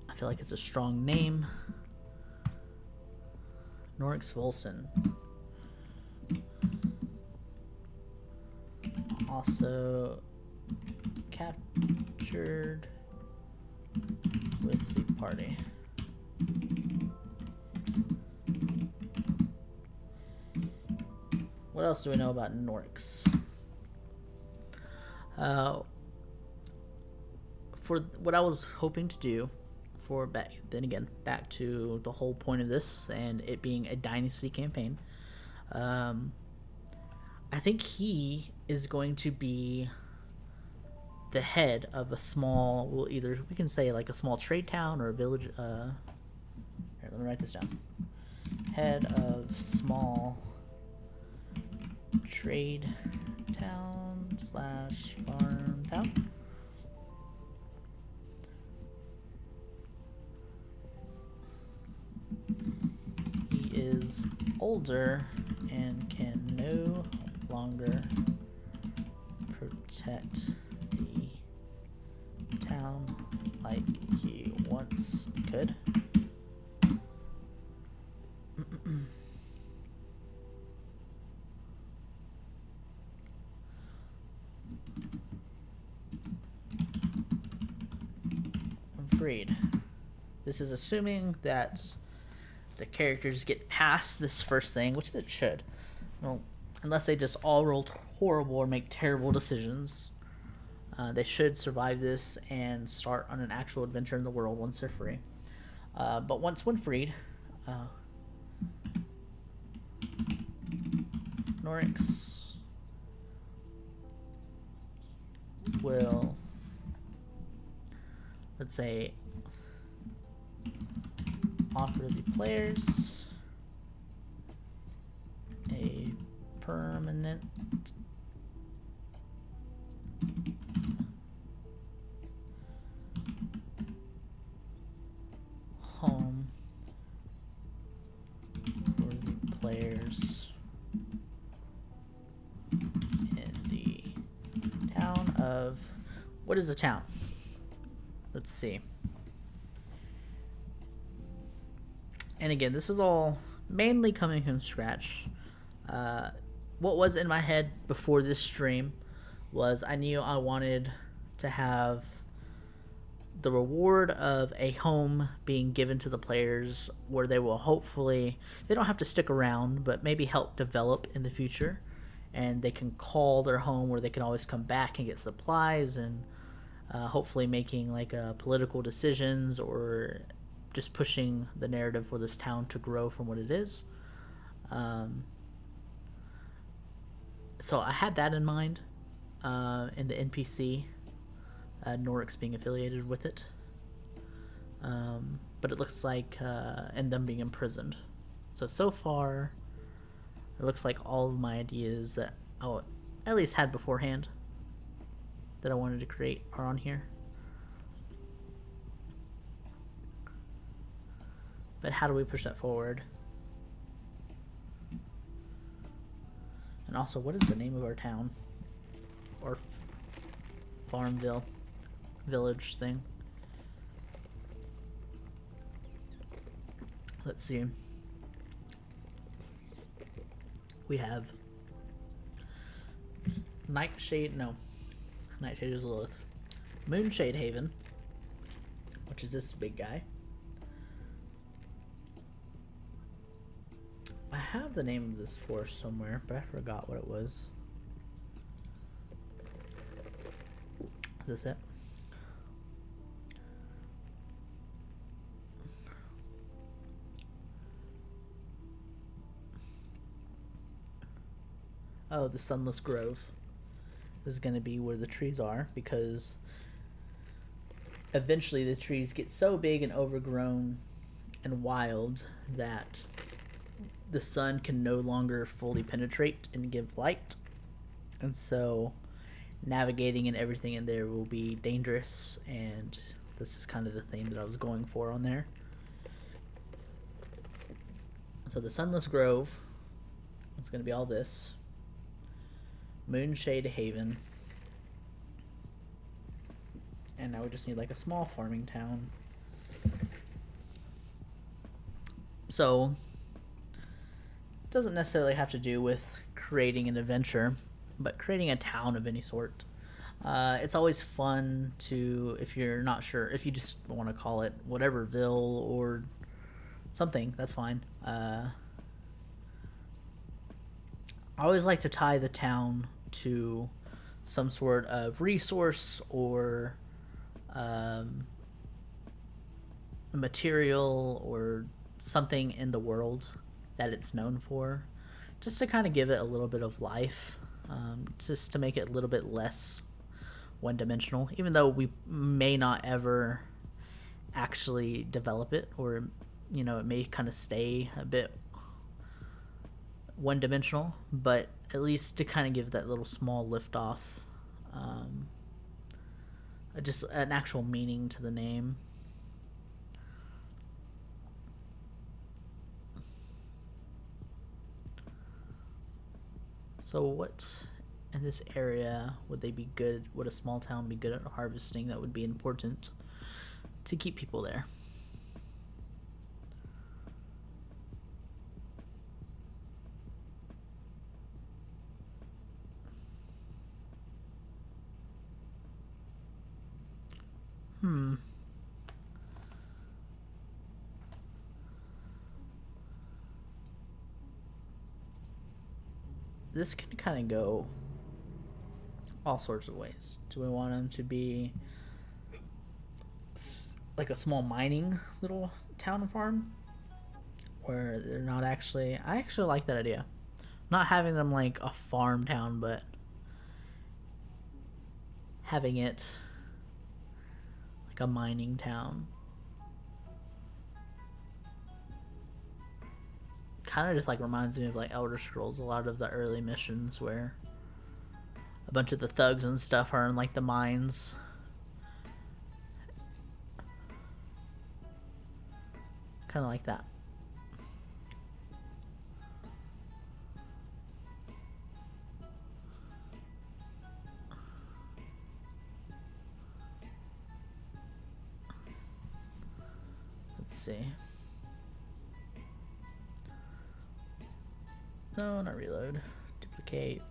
I feel like it's a strong name. Norix Volson. Also captured with the party. What else do we know about Norix? For what I was hoping to do, back to the whole point of this and it being a dynasty campaign, I think he is going to be the head of a small, we can say like a small trade town or a village. Here, let me write this down. Head of small trade town / farm town. He is older and can no longer protect the town like he once could. Freed. This is assuming that the characters get past this first thing, which it should. Well, unless they just all roll horrible or make terrible decisions. They should survive this and start on an actual adventure in the world once they're free. But when freed, Norix will, let's say, offer the players a permanent players in the town of... What is the town? Let's see. And again, this is all mainly coming from scratch. What was in my head before this stream was I knew I wanted to have the reward of a home being given to the players where they will hopefully, they don't have to stick around, but maybe help develop in the future, and they can call their home where they can always come back and get supplies, and hopefully making like political decisions or just pushing the narrative for this town to grow from what it is. So I had that in mind in the NPC, Norix being affiliated with it. But it looks like, and them being imprisoned. So far, it looks like all of my ideas that I at least had beforehand that I wanted to create are on here. But how do we push that forward? And also, what is the name of our town? Or Farmville village thing? Let's see. We have Nightshade is Lilith. Moonshade Haven, which is this big guy. I have the name of this forest somewhere, but I forgot what it was. Is this it? Oh, the Sunless Grove. This is going to be where the trees are, because eventually the trees get so big and overgrown and wild that the sun can no longer fully penetrate and give light. And so navigating and everything in there will be dangerous, and this is kind of the theme that I was going for on there. So the Sunless Grove, it's going to be all this. Moonshade Haven. And now we just need like a small farming town. So it doesn't necessarily have to do with creating an adventure, but creating a town of any sort. It's always fun to, if you're not sure, if you just want to call it whatever, Ville or something, that's fine. I always like to tie the town to some sort of resource or material or something in the world that it's known for, just to kind of give it a little bit of life, just to make it a little bit less one-dimensional, even though we may not ever actually develop it, or it may kind of stay a bit one-dimensional, but at least to kind of give that little small lift off, just an actual meaning to the name. So what in this area would they be good? Would a small town be good at harvesting that would be important to keep people there? This can kind of go all sorts of ways. Do we want them to be like a small mining little town and farm, where they're not actually... I actually like that idea. Not having them like a farm town, but having it like a mining town. Kind of just like reminds me of like Elder Scrolls, a lot of the early missions where a bunch of the thugs and stuff are in like the mines. Kind of like that. Let's see. No, not reload. Duplicate.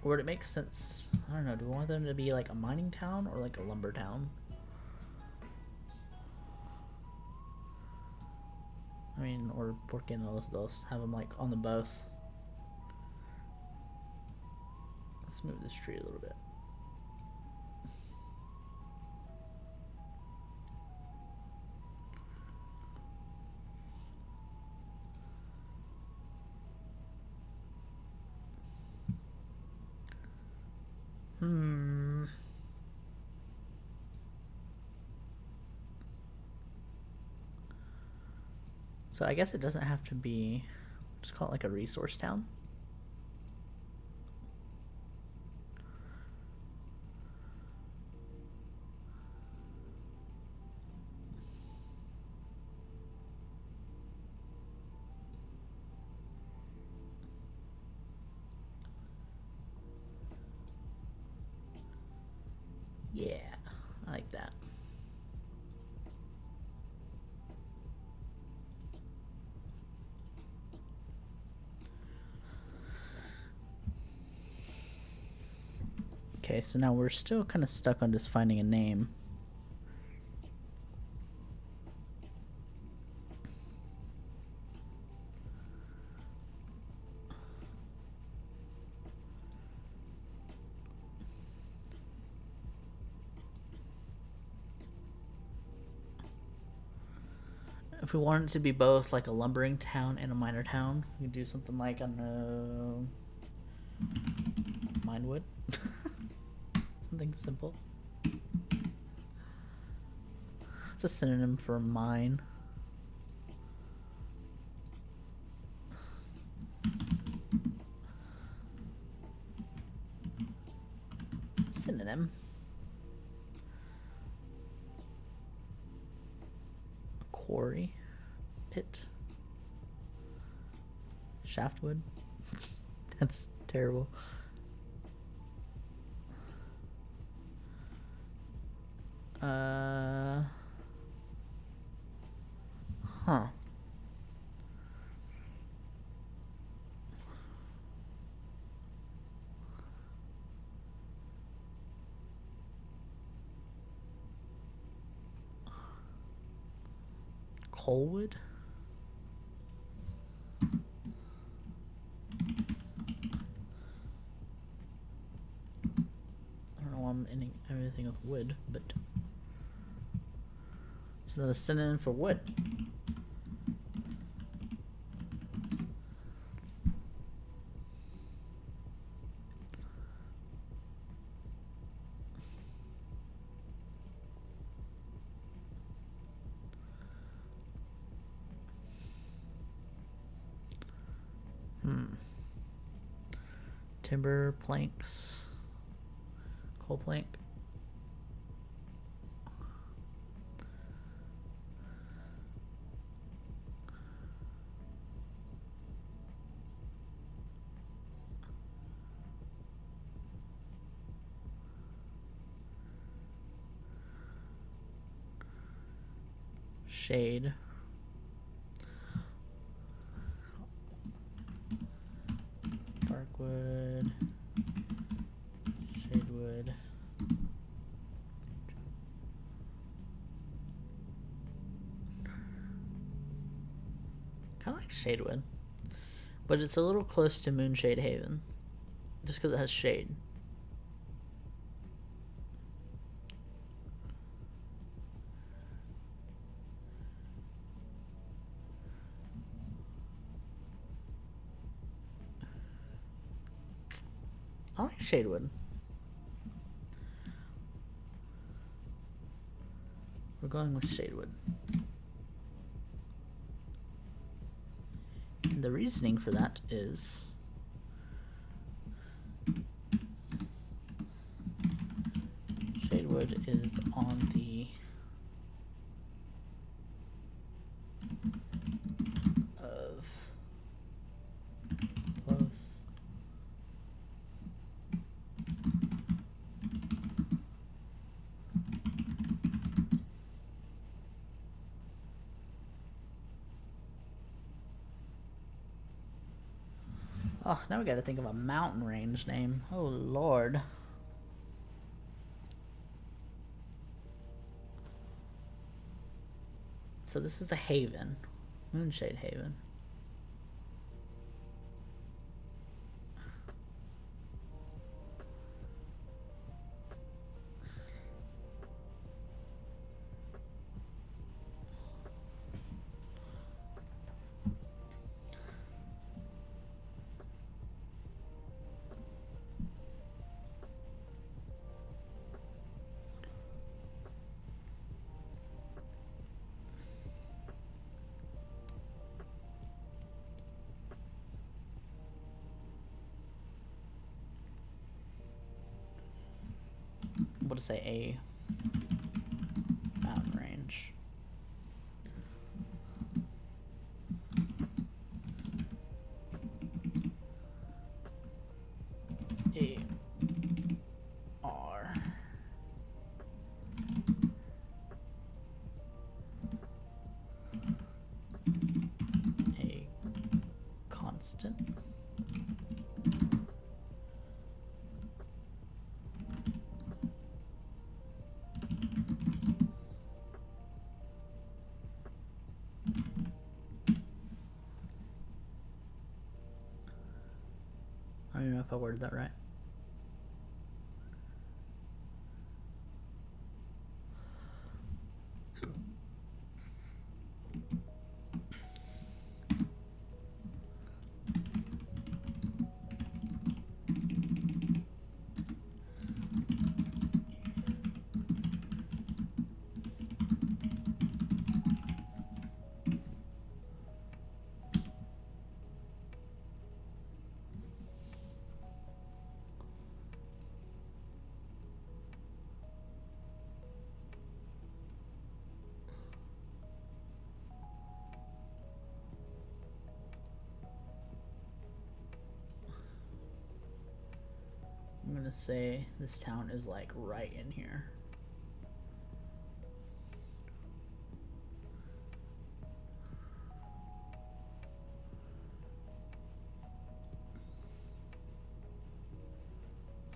Or would it make sense? I don't know. Do we want them to be like a mining town or like a lumber town? I mean, or por qué no los dos? Have them like on the both. Let's move this tree a little bit. So I guess it doesn't have to be, just call it like a resource town. Yeah, I like that. Okay, so now we're still kind of stuck on just finding a name. If we wanted to be both like a lumbering town and a miner town, we could do something like, I don't know, Minewood. Something simple. It's a synonym for mine. Synonym. Quarry. Pit. Shaftwood. That's terrible. Huh. Coalwood? I don't know why I'm ending everything with wood, but it's another synonym for wood. Timber, planks, coal plank. Shade. Darkwood. Shadewood. Kind of like Shadewood, but it's a little close to Moonshade Haven, just because it has shade. I like Shadewood. We're going with Shadewood. And the reasoning for that is Shadewood is on the Oh, now we gotta think of a mountain range name. Oh, Lord. So this is the Haven. Moonshade Haven. What to say? A mountain range. A-R. A constant. I don't even know if I worded that right. I'm gonna say this town is like right in here.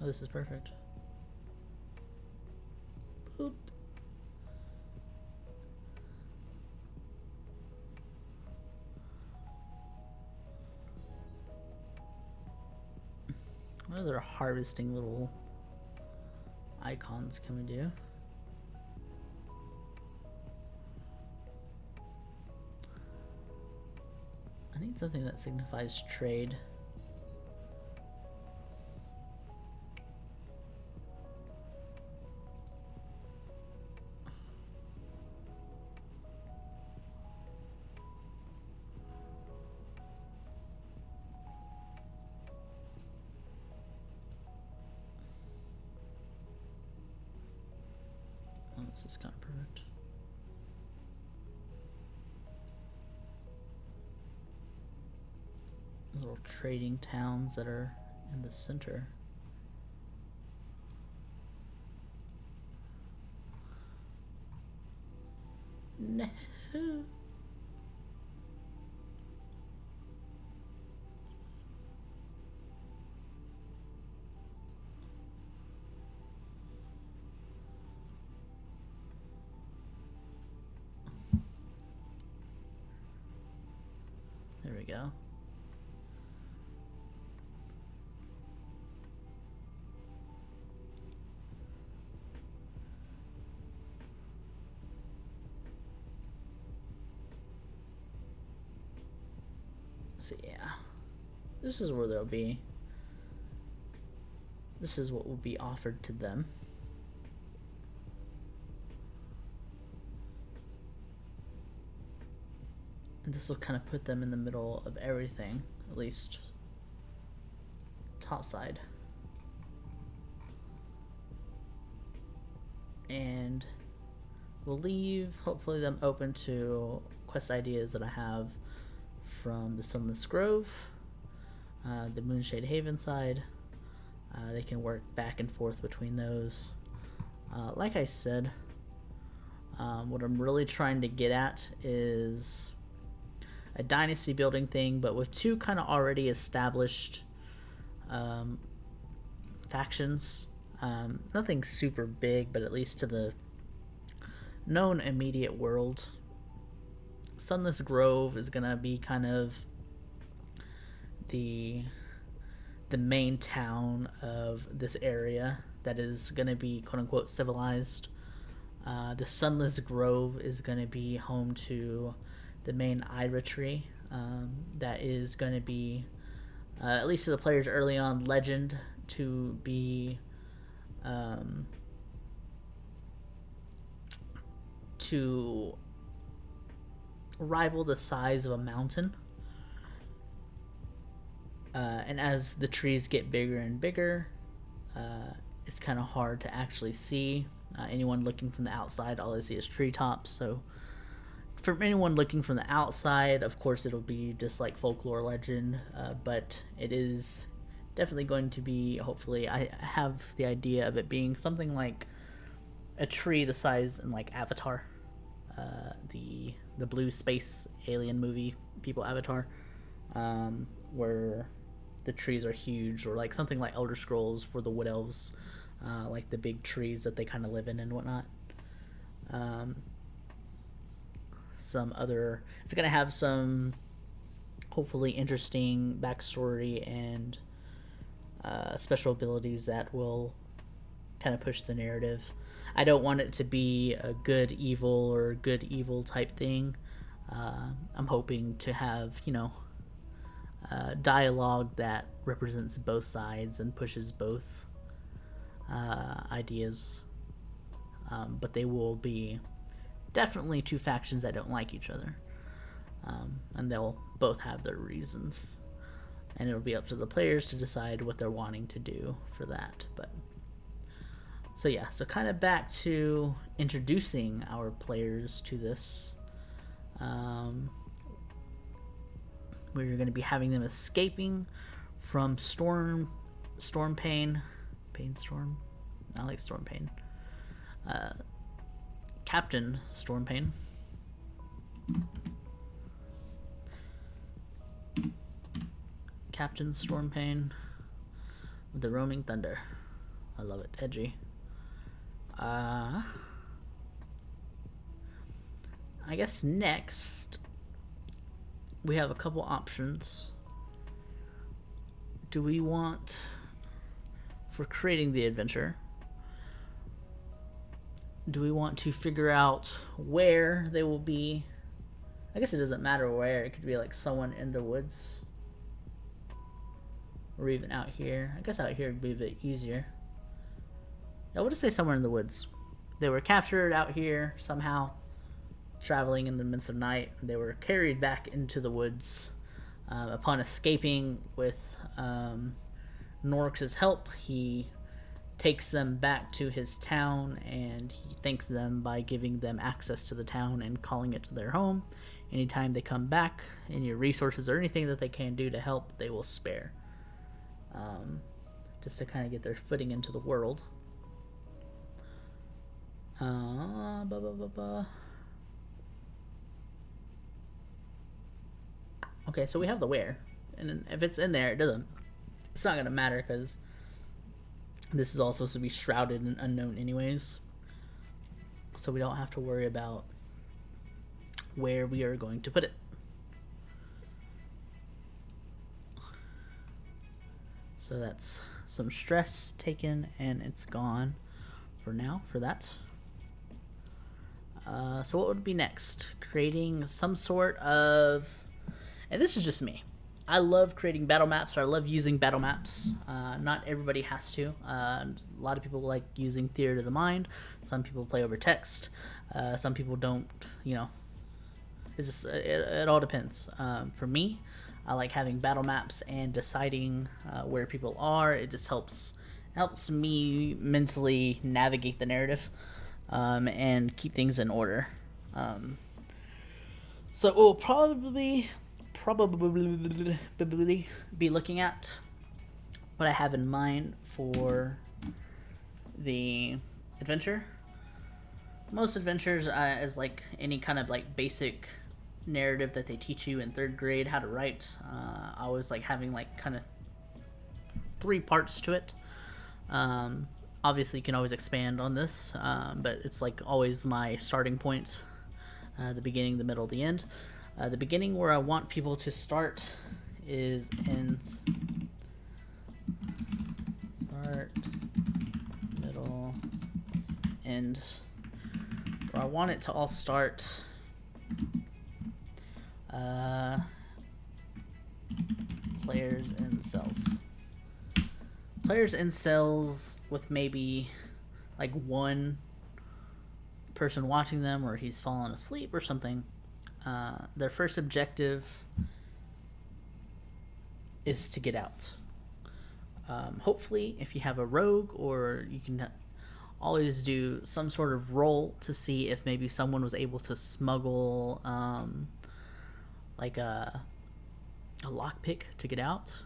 Oh, this is perfect. Boop. What other harvesting little icons can we do? I need something that signifies trade. This is kind of perfect. Little trading towns that are in the center. No. There we go. So yeah, this is where they'll be. This is what will be offered to them. And this will kind of put them in the middle of everything, at least top side. And we'll leave, hopefully, them open to quest ideas that I have from the Sunless Grove, the Moonshade Haven side. They can work back and forth between those. Like I said, what I'm really trying to get at is a dynasty building thing, but with two kind of already established factions. Nothing super big, but at least to the known immediate world. Sunless Grove is gonna be kind of the main town of this area that is gonna be quote unquote civilized. The Sunless Grove is gonna be home to the main Ira tree. That is gonna be, at least to the players early on, legend to be to rival the size of a mountain. And as the trees get bigger and bigger, it's kind of hard to actually see. Anyone looking from the outside, all they see is treetops. So for anyone looking from the outside, of course, it'll be just like folklore legend. But it is definitely going to be, hopefully, I have the idea of it being something like a tree the size in like Avatar, the blue space alien movie people Avatar, where the trees are huge, or like something like Elder Scrolls for the Wood Elves, like the big trees that they kind of live in and whatnot. It's gonna have some hopefully interesting backstory and special abilities that will kind of push the narrative. I don't want it to be a good evil or good evil type thing. I'm hoping to have, dialogue that represents both sides and pushes both ideas. But they will be definitely two factions that don't like each other. And they'll both have their reasons. And it'll be up to the players to decide what they're wanting to do for that. But so yeah, so kind of back to introducing our players to this. We're going to be having them escaping from Storm Pain. Pain Storm? I like Storm Pain. Captain Storm Pain. Captain Storm Pain with the Roaming Thunder. I love it. Edgy. I guess next we have a couple options. Do we want, for creating the adventure, do we want to figure out where they will be? I guess it doesn't matter where. It could be like someone in the woods, or even out here. I guess out here would be a bit easier. I would just say somewhere in the woods. They were captured out here somehow, traveling in the midst of night. They were carried back into the woods. Upon escaping with Norx's help, he takes them back to his town, and he thanks them by giving them access to the town and calling it their home. Anytime they come back, any resources or anything that they can do to help, they will spare. Just to kind of get their footing into the world. Okay, so we have the where, and if it's in there, it's not gonna matter because this is all supposed to be shrouded and unknown anyways, so we don't have to worry about where we are going to put it. So that's some stress taken, and it's gone for now for that. So what would be next? Creating some sort of, and this is just me, I love creating battle maps, or I love using battle maps. Not everybody has to. A lot of people like using theater of the mind. Some people play over text. Some people don't, it's just, it all depends. For me, I like having battle maps and deciding where people are. It just helps me mentally navigate the narrative and keep things in order. So we'll probably be looking at what I have in mind for the adventure. Most adventures, is like any kind of like basic narrative that they teach you in 3rd grade how to write. I was like having like kind of 3 parts to it. Obviously, you can always expand on this, but it's like always my starting point, the beginning, the middle, the end. The beginning, where I want people to start, is in start, middle, end. Where I want it to all start. Players in cells. Players in cells with maybe like 1 person watching them, or he's fallen asleep or something. Their first objective is to get out. Hopefully, if you have a rogue, or you can always do some sort of roll to see if maybe someone was able to smuggle like a lockpick to get out.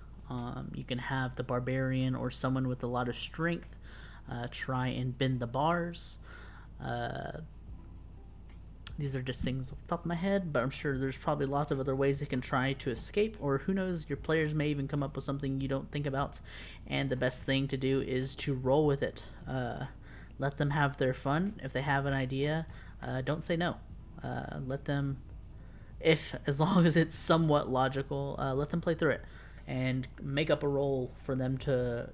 You can have the barbarian or someone with a lot of strength try and bend the bars. These are just things off the top of my head, but I'm sure there's probably lots of other ways they can try to escape, or who knows, your players may even come up with something you don't think about, and the best thing to do is to roll with it. Let them have their fun. If they have an idea, don't say no. Let them, as long as it's somewhat logical, let them play through it and make up a roll for them to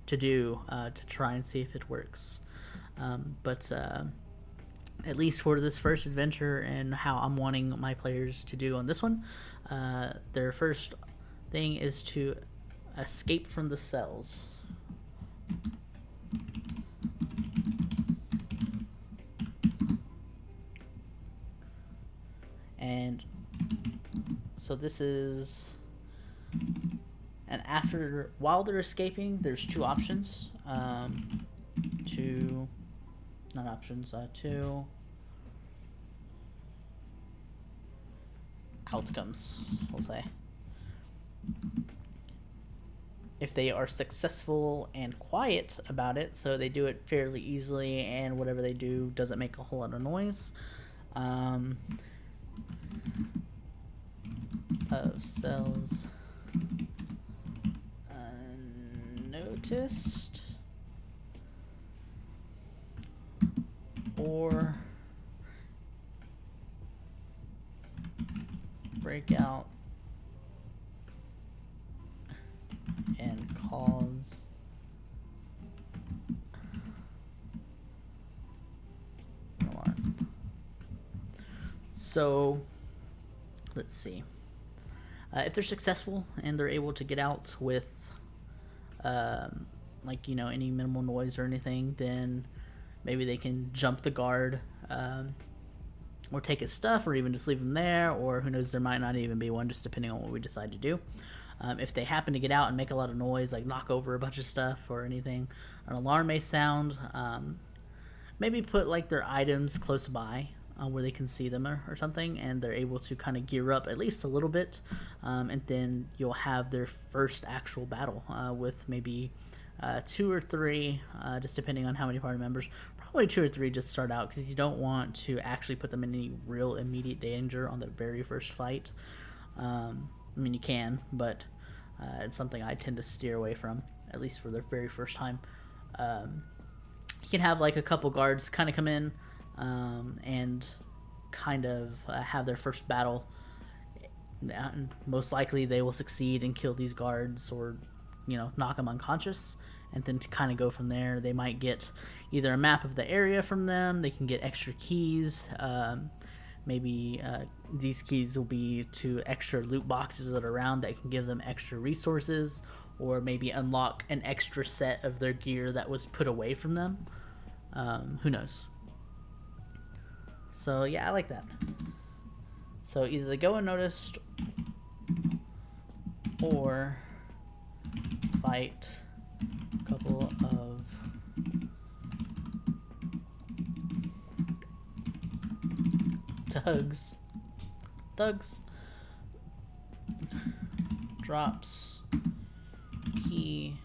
do to try and see if it works. But at least for this first adventure and how I'm wanting my players to do on this one, their first thing is to escape from the cells. And so this is, and while they're escaping, there's 2 options. Two outcomes, we'll say. If they are successful and quiet about it, so they do it fairly easily and whatever they do doesn't make a whole lot of noise, of cells unnoticed, or break out and cause an alarm. So let's see. If they're successful and they're able to get out with like, you know, any minimal noise or anything, then maybe they can jump the guard, or take his stuff, or even just leave him there, or who knows, there might not even be one, just depending on what we decide to do. If they happen to get out and make a lot of noise, like knock over a bunch of stuff or anything, an alarm may sound. Maybe put like their items close by where they can see them or something, and they're able to kind of gear up at least a little bit, and then you'll have their first actual battle with maybe 2 or 3, just depending on how many party members. Probably 2 or 3 just to start out, because you don't want to actually put them in any real immediate danger on their very first fight. I mean, you can, but it's something I tend to steer away from, at least for their very first time. You can have like a couple guards kind of come in and kind of have their first battle. And most likely they will succeed and kill these guards, or, you know, knock them unconscious, and then to kind of go from there. They might get either a map of the area from them, they can get extra keys, maybe these keys will be to extra loot boxes that are around that can give them extra resources, or maybe unlock an extra set of their gear that was put away from them. Who knows? So yeah, I like that. So either they go unnoticed, or fight a couple of thugs, drops key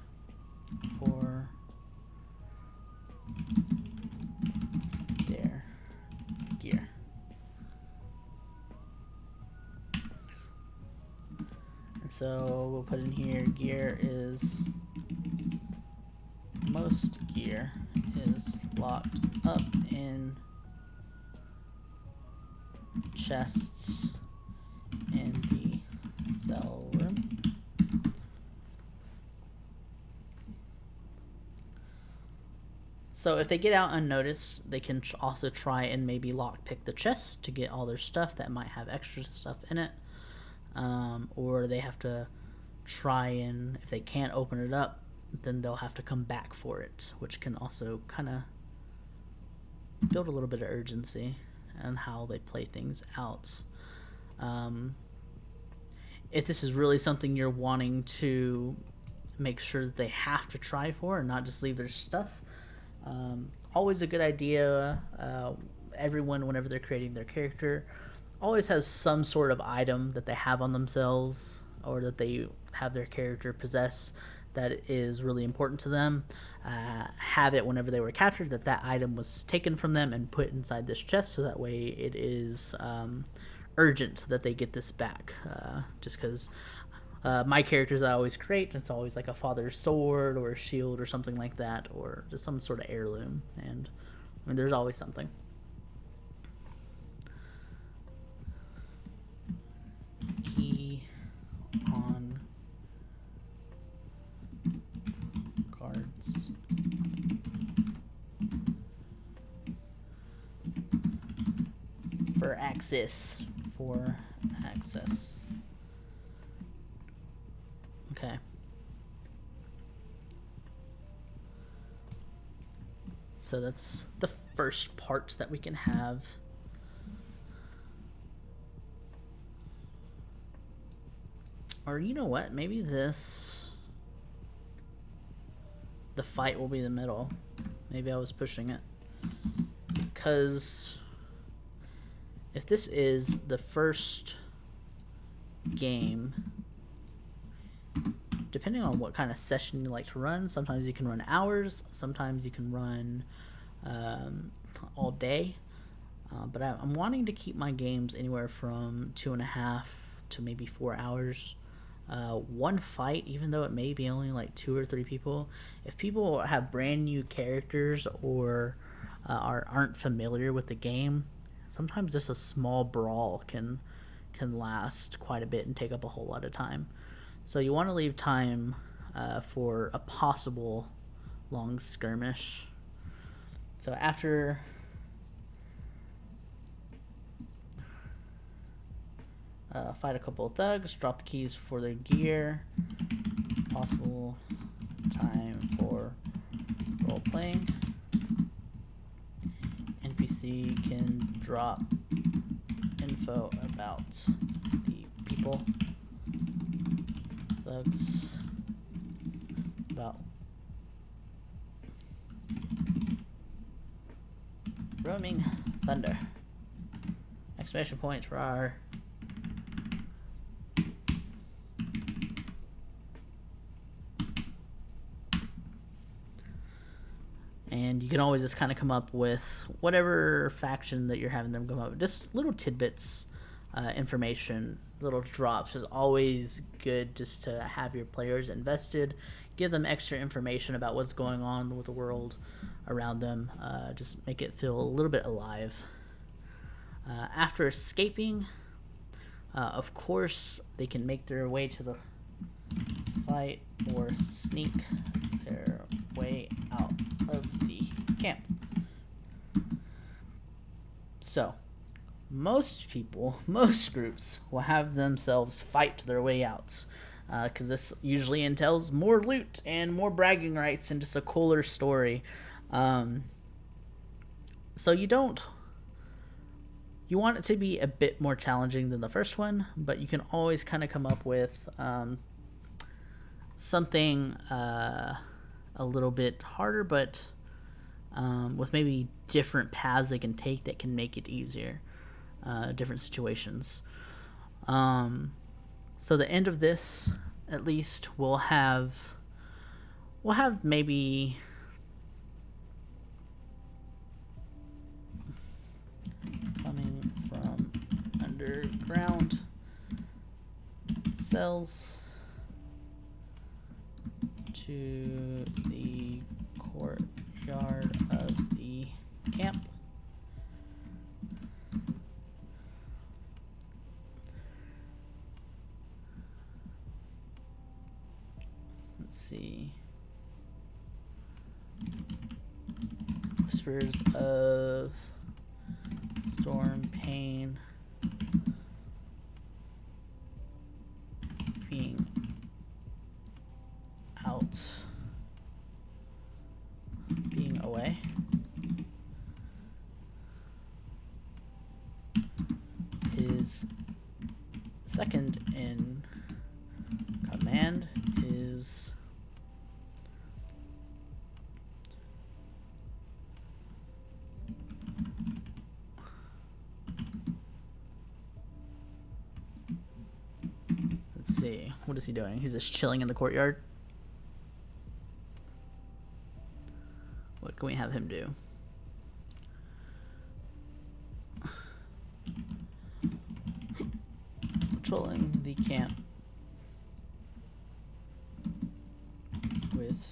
for their gear. so we'll put in here gear is, most gear is locked up in chests in the cell room. So if they get out unnoticed, they can also try and maybe lockpick the chest to get all their stuff that might have extra stuff in it. Or they have to try and, if they can't open it up, then they'll have to come back for it, which can also kind of build a little bit of urgency on how they play things out. If this is really something you're wanting to make sure that they have to try for and not just leave their stuff, always a good idea. Everyone, whenever they're creating their character, always has some sort of item that they have on themselves or that they have their character possess that is really important to them. Have it whenever they were captured, that item was taken from them and put inside this chest, so that way it is urgent that they get this back. Just because my characters I always create, it's always like a father's sword or a shield or something like that, or just some sort of heirloom, and I mean, there's always something. Key on cards. For access. Okay. So that's the first parts that we can have. Or you know what? Maybe the fight will be the middle. Maybe I was pushing it. Because if this is the first game, depending on what kind of session you like to run, sometimes you can run hours, sometimes you can run all day. But I'm wanting to keep my games anywhere from 2.5 to maybe 4 hours. One fight, even though it may be only like 2 or 3 people, if people have brand new characters or aren't familiar with the game, sometimes just a small brawl can last quite a bit and take up a whole lot of time. So you want to leave time for a possible long skirmish. So after fight a couple of thugs, drop the keys for their gear, possible time for role playing. NPC can drop info about the people, thugs, about roaming thunder, exclamation point, rar. And you can always just kind of come up with whatever faction that you're having them come up with. Just little tidbits, information, little drops is always good, just to have your players invested. Give them extra information about what's going on with the world around them. Just make it feel a little bit alive. After escaping, of course, they can make their way to the fight or sneak their way out of the camp. So most groups will have themselves fight their way out, because this usually entails more loot and more bragging rights and just a cooler story. So you want it to be a bit more challenging than the first one, but you can always kind of come up with something a little bit harder, but with maybe different paths they can take that can make it easier, different situations. So the end of this, at least, we'll have maybe coming from underground cells. to the courtyard of the camp. Let's see. Whispers of storm pain being out, being away. His second in command is let's see, what is he doing? He's just chilling in the courtyard. What can we have him do? Patrolling the camp with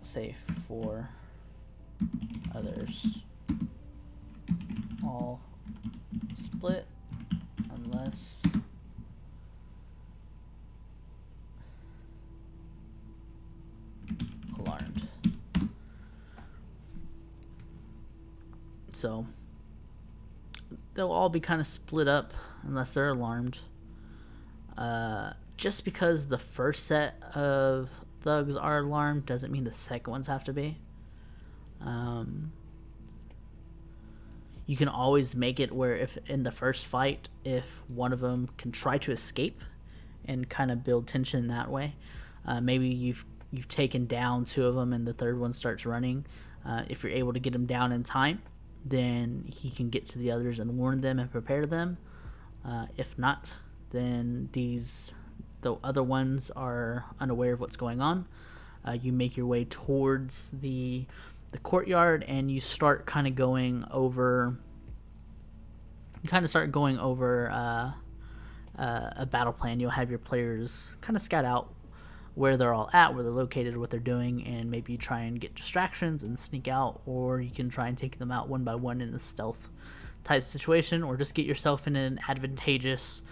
safe for others. All split unless alarmed. So they'll all be kind of split up unless they're alarmed. Just because the first set of thugs are alarmed doesn't mean the second ones have to be. You can always make it where if in the first fight, if one of them can try to escape and kind of build tension that way, maybe you've taken down two of them and the third one starts running. If you're able to get him down in time, then he can get to the others and warn them and prepare them. If not, then the other ones are unaware of what's going on. You make your way towards the courtyard and you start kind of going over. You kind of start going over a battle plan. You'll have your players kind of scout out where they're all at, where they're located, what they're doing, and maybe you try and get distractions and sneak out, or you can try and take them out one by one in a stealth type situation, or just get yourself in an advantageous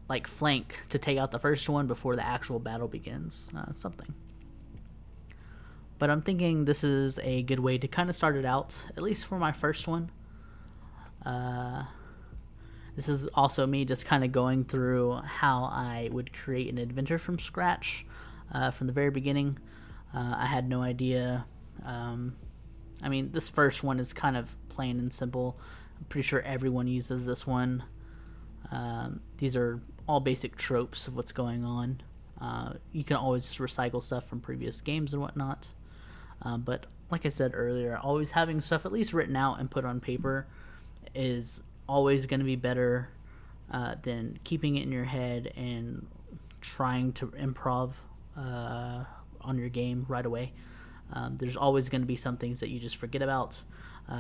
like flank to take out the first one before the actual battle begins. Something. But I'm thinking this is a good way to kind of start it out, at least for my first one. This is also me just kind of going through how I would create an adventure from scratch from the very beginning. I had no idea. I mean, this first one is kind of plain and simple. I'm pretty sure everyone uses this one. These are all basic tropes of what's going on. You can always just recycle stuff from previous games and whatnot. But like I said earlier, always having stuff at least written out and put on paper is always going to be better than keeping it in your head and trying to improv on your game right away. There's always going to be some things that you just forget about.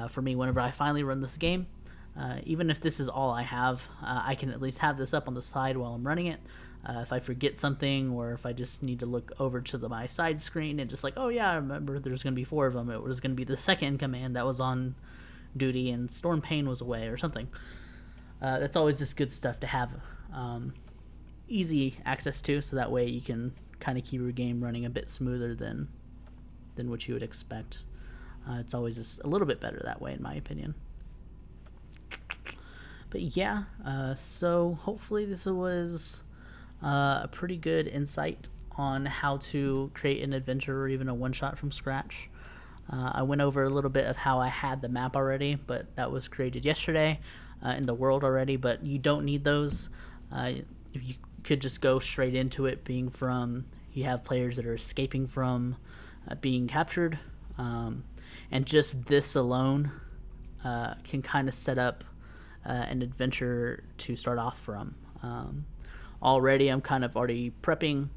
For me, whenever I finally run this game, even if this is all I have, I can at least have this up on the side while I'm running it. If I forget something, or if I just need to look over to my side screen and just like, oh yeah, I remember there's going to be 4 of them. It was going to be the second in command that was on duty and Storm Pain was away or something. That's always just good stuff to have easy access to, so that way you can kind of keep your game running a bit smoother than what you would expect. It's always just a little bit better that way, in my opinion. But yeah, so hopefully this was a pretty good insight on how to create an adventure or even a one-shot from scratch. I went over a little bit of how I had the map already, but that was created yesterday in the world already, but you don't need those. You could just go straight into it, being from, you have players that are escaping from being captured, and just this alone can kind of set up an adventure to start off from. Already I'm kind of already prepping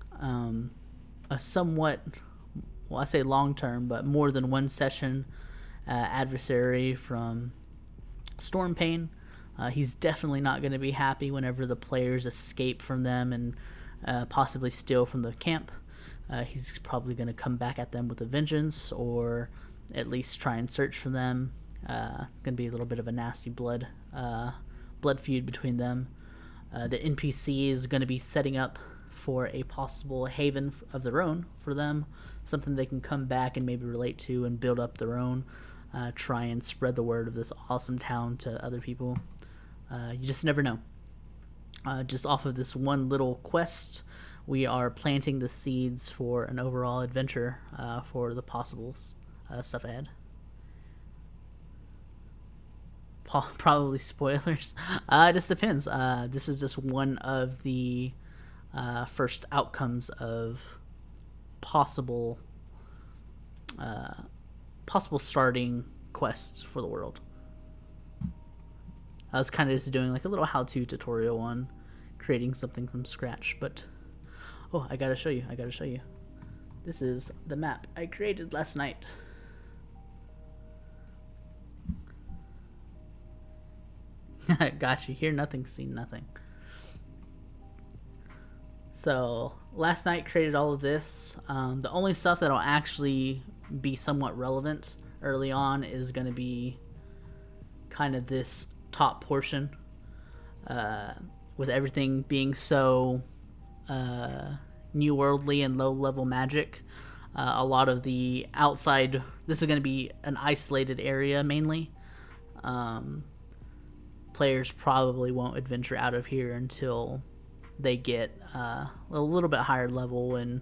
a somewhat, well, I say long term, but more than one session adversary from Storm Pain. He's definitely not going to be happy whenever the players escape from them and possibly steal from the camp. He's probably going to come back at them with a vengeance, or at least try and search for them. Going to be a little bit of a nasty blood feud between them. The NPC is going to be setting up for a possible haven of their own for them, something they can come back and maybe relate to and build up their own, try and spread the word of this awesome town to other people. You just never know. Just off of this one little quest, we are planting the seeds for an overall adventure for the possible stuff ahead. Probably spoilers. It just depends. This is just one of the first outcomes of possible starting quests for the world. I was kind of just doing like a little how-to tutorial on creating something from scratch, but oh, I gotta show you. This is the map I created last night. Got you. Hear nothing, see nothing. So last night created all of this. The only stuff that'll actually be somewhat relevant early on is going to be kind of this top portion, with everything being so new worldly and low level magic. A lot of the outside, this is going to be an isolated area mainly. Players probably won't adventure out of here until they get a little bit higher level and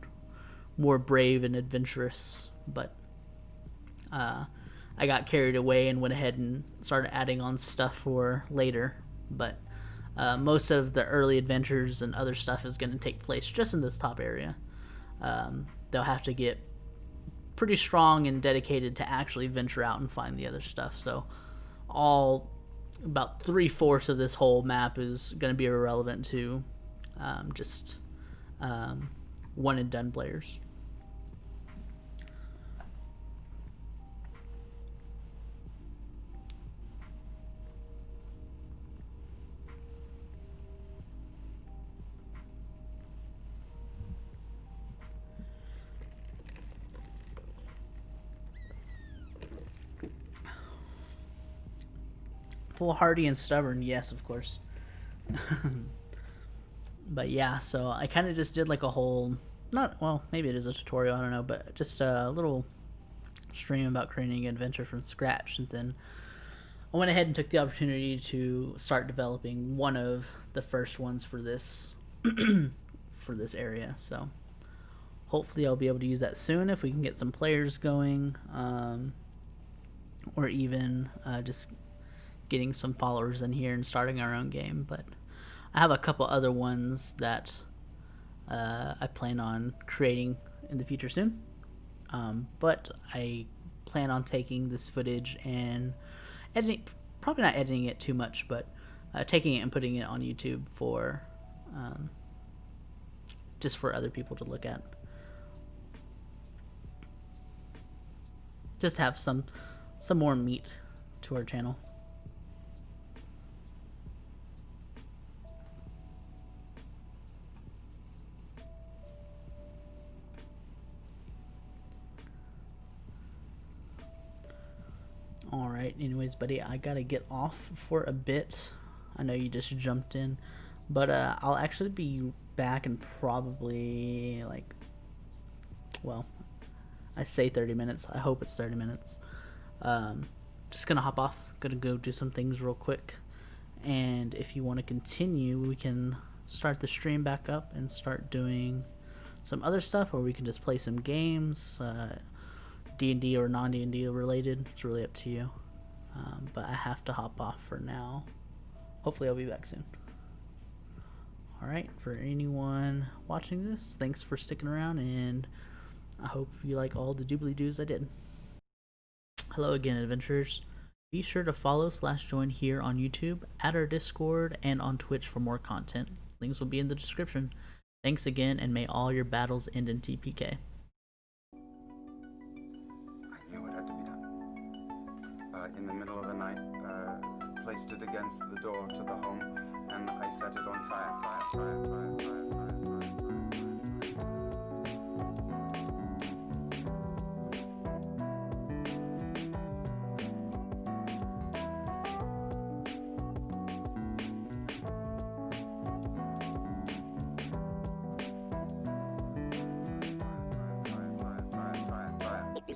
more brave and adventurous. But I got carried away and went ahead and started adding on stuff for later. But most of the early adventures and other stuff is going to take place just in this top area. They'll have to get pretty strong and dedicated to actually venture out and find the other stuff. So about 3/4 of this whole map is going to be irrelevant to just one and done players. Foolhardy and stubborn, yes, of course. But yeah, so I kind of just did like a whole, maybe it is a tutorial, I don't know, but just a little stream about creating an adventure from scratch. And then I went ahead and took the opportunity to start developing one of the first ones for this for this area. So hopefully I'll be able to use that soon if we can get some players going, or even just getting some followers in here and starting our own game. But I have a couple other ones that I plan on creating in the future soon. But I plan on taking this footage and probably not editing it too much, but taking it and putting it on YouTube for just for other people to look at. Just have some more meat to our channel. Alright, anyways, buddy, I gotta get off for a bit. I know you just jumped in, but I'll actually be back in probably I say 30 minutes. I hope it's 30 minutes. Just gonna hop off, gonna go do some things real quick, and if you want to continue, we can start the stream back up and start doing some other stuff, or we can just play some games, D&D or non-D&D related. It's really up to you. But I have to hop off for now. Hopefully I'll be back soon. Alright, for anyone watching this, thanks for sticking around, and I hope you like all the doobly-doos I did. Hello again, adventurers. Be sure to follow/join here on YouTube, at our Discord, and on Twitch for more content. Links will be in the description. Thanks again, and may all your battles end in TPK. In the middle of the night, placed it against the door to the home, and I set it on fire.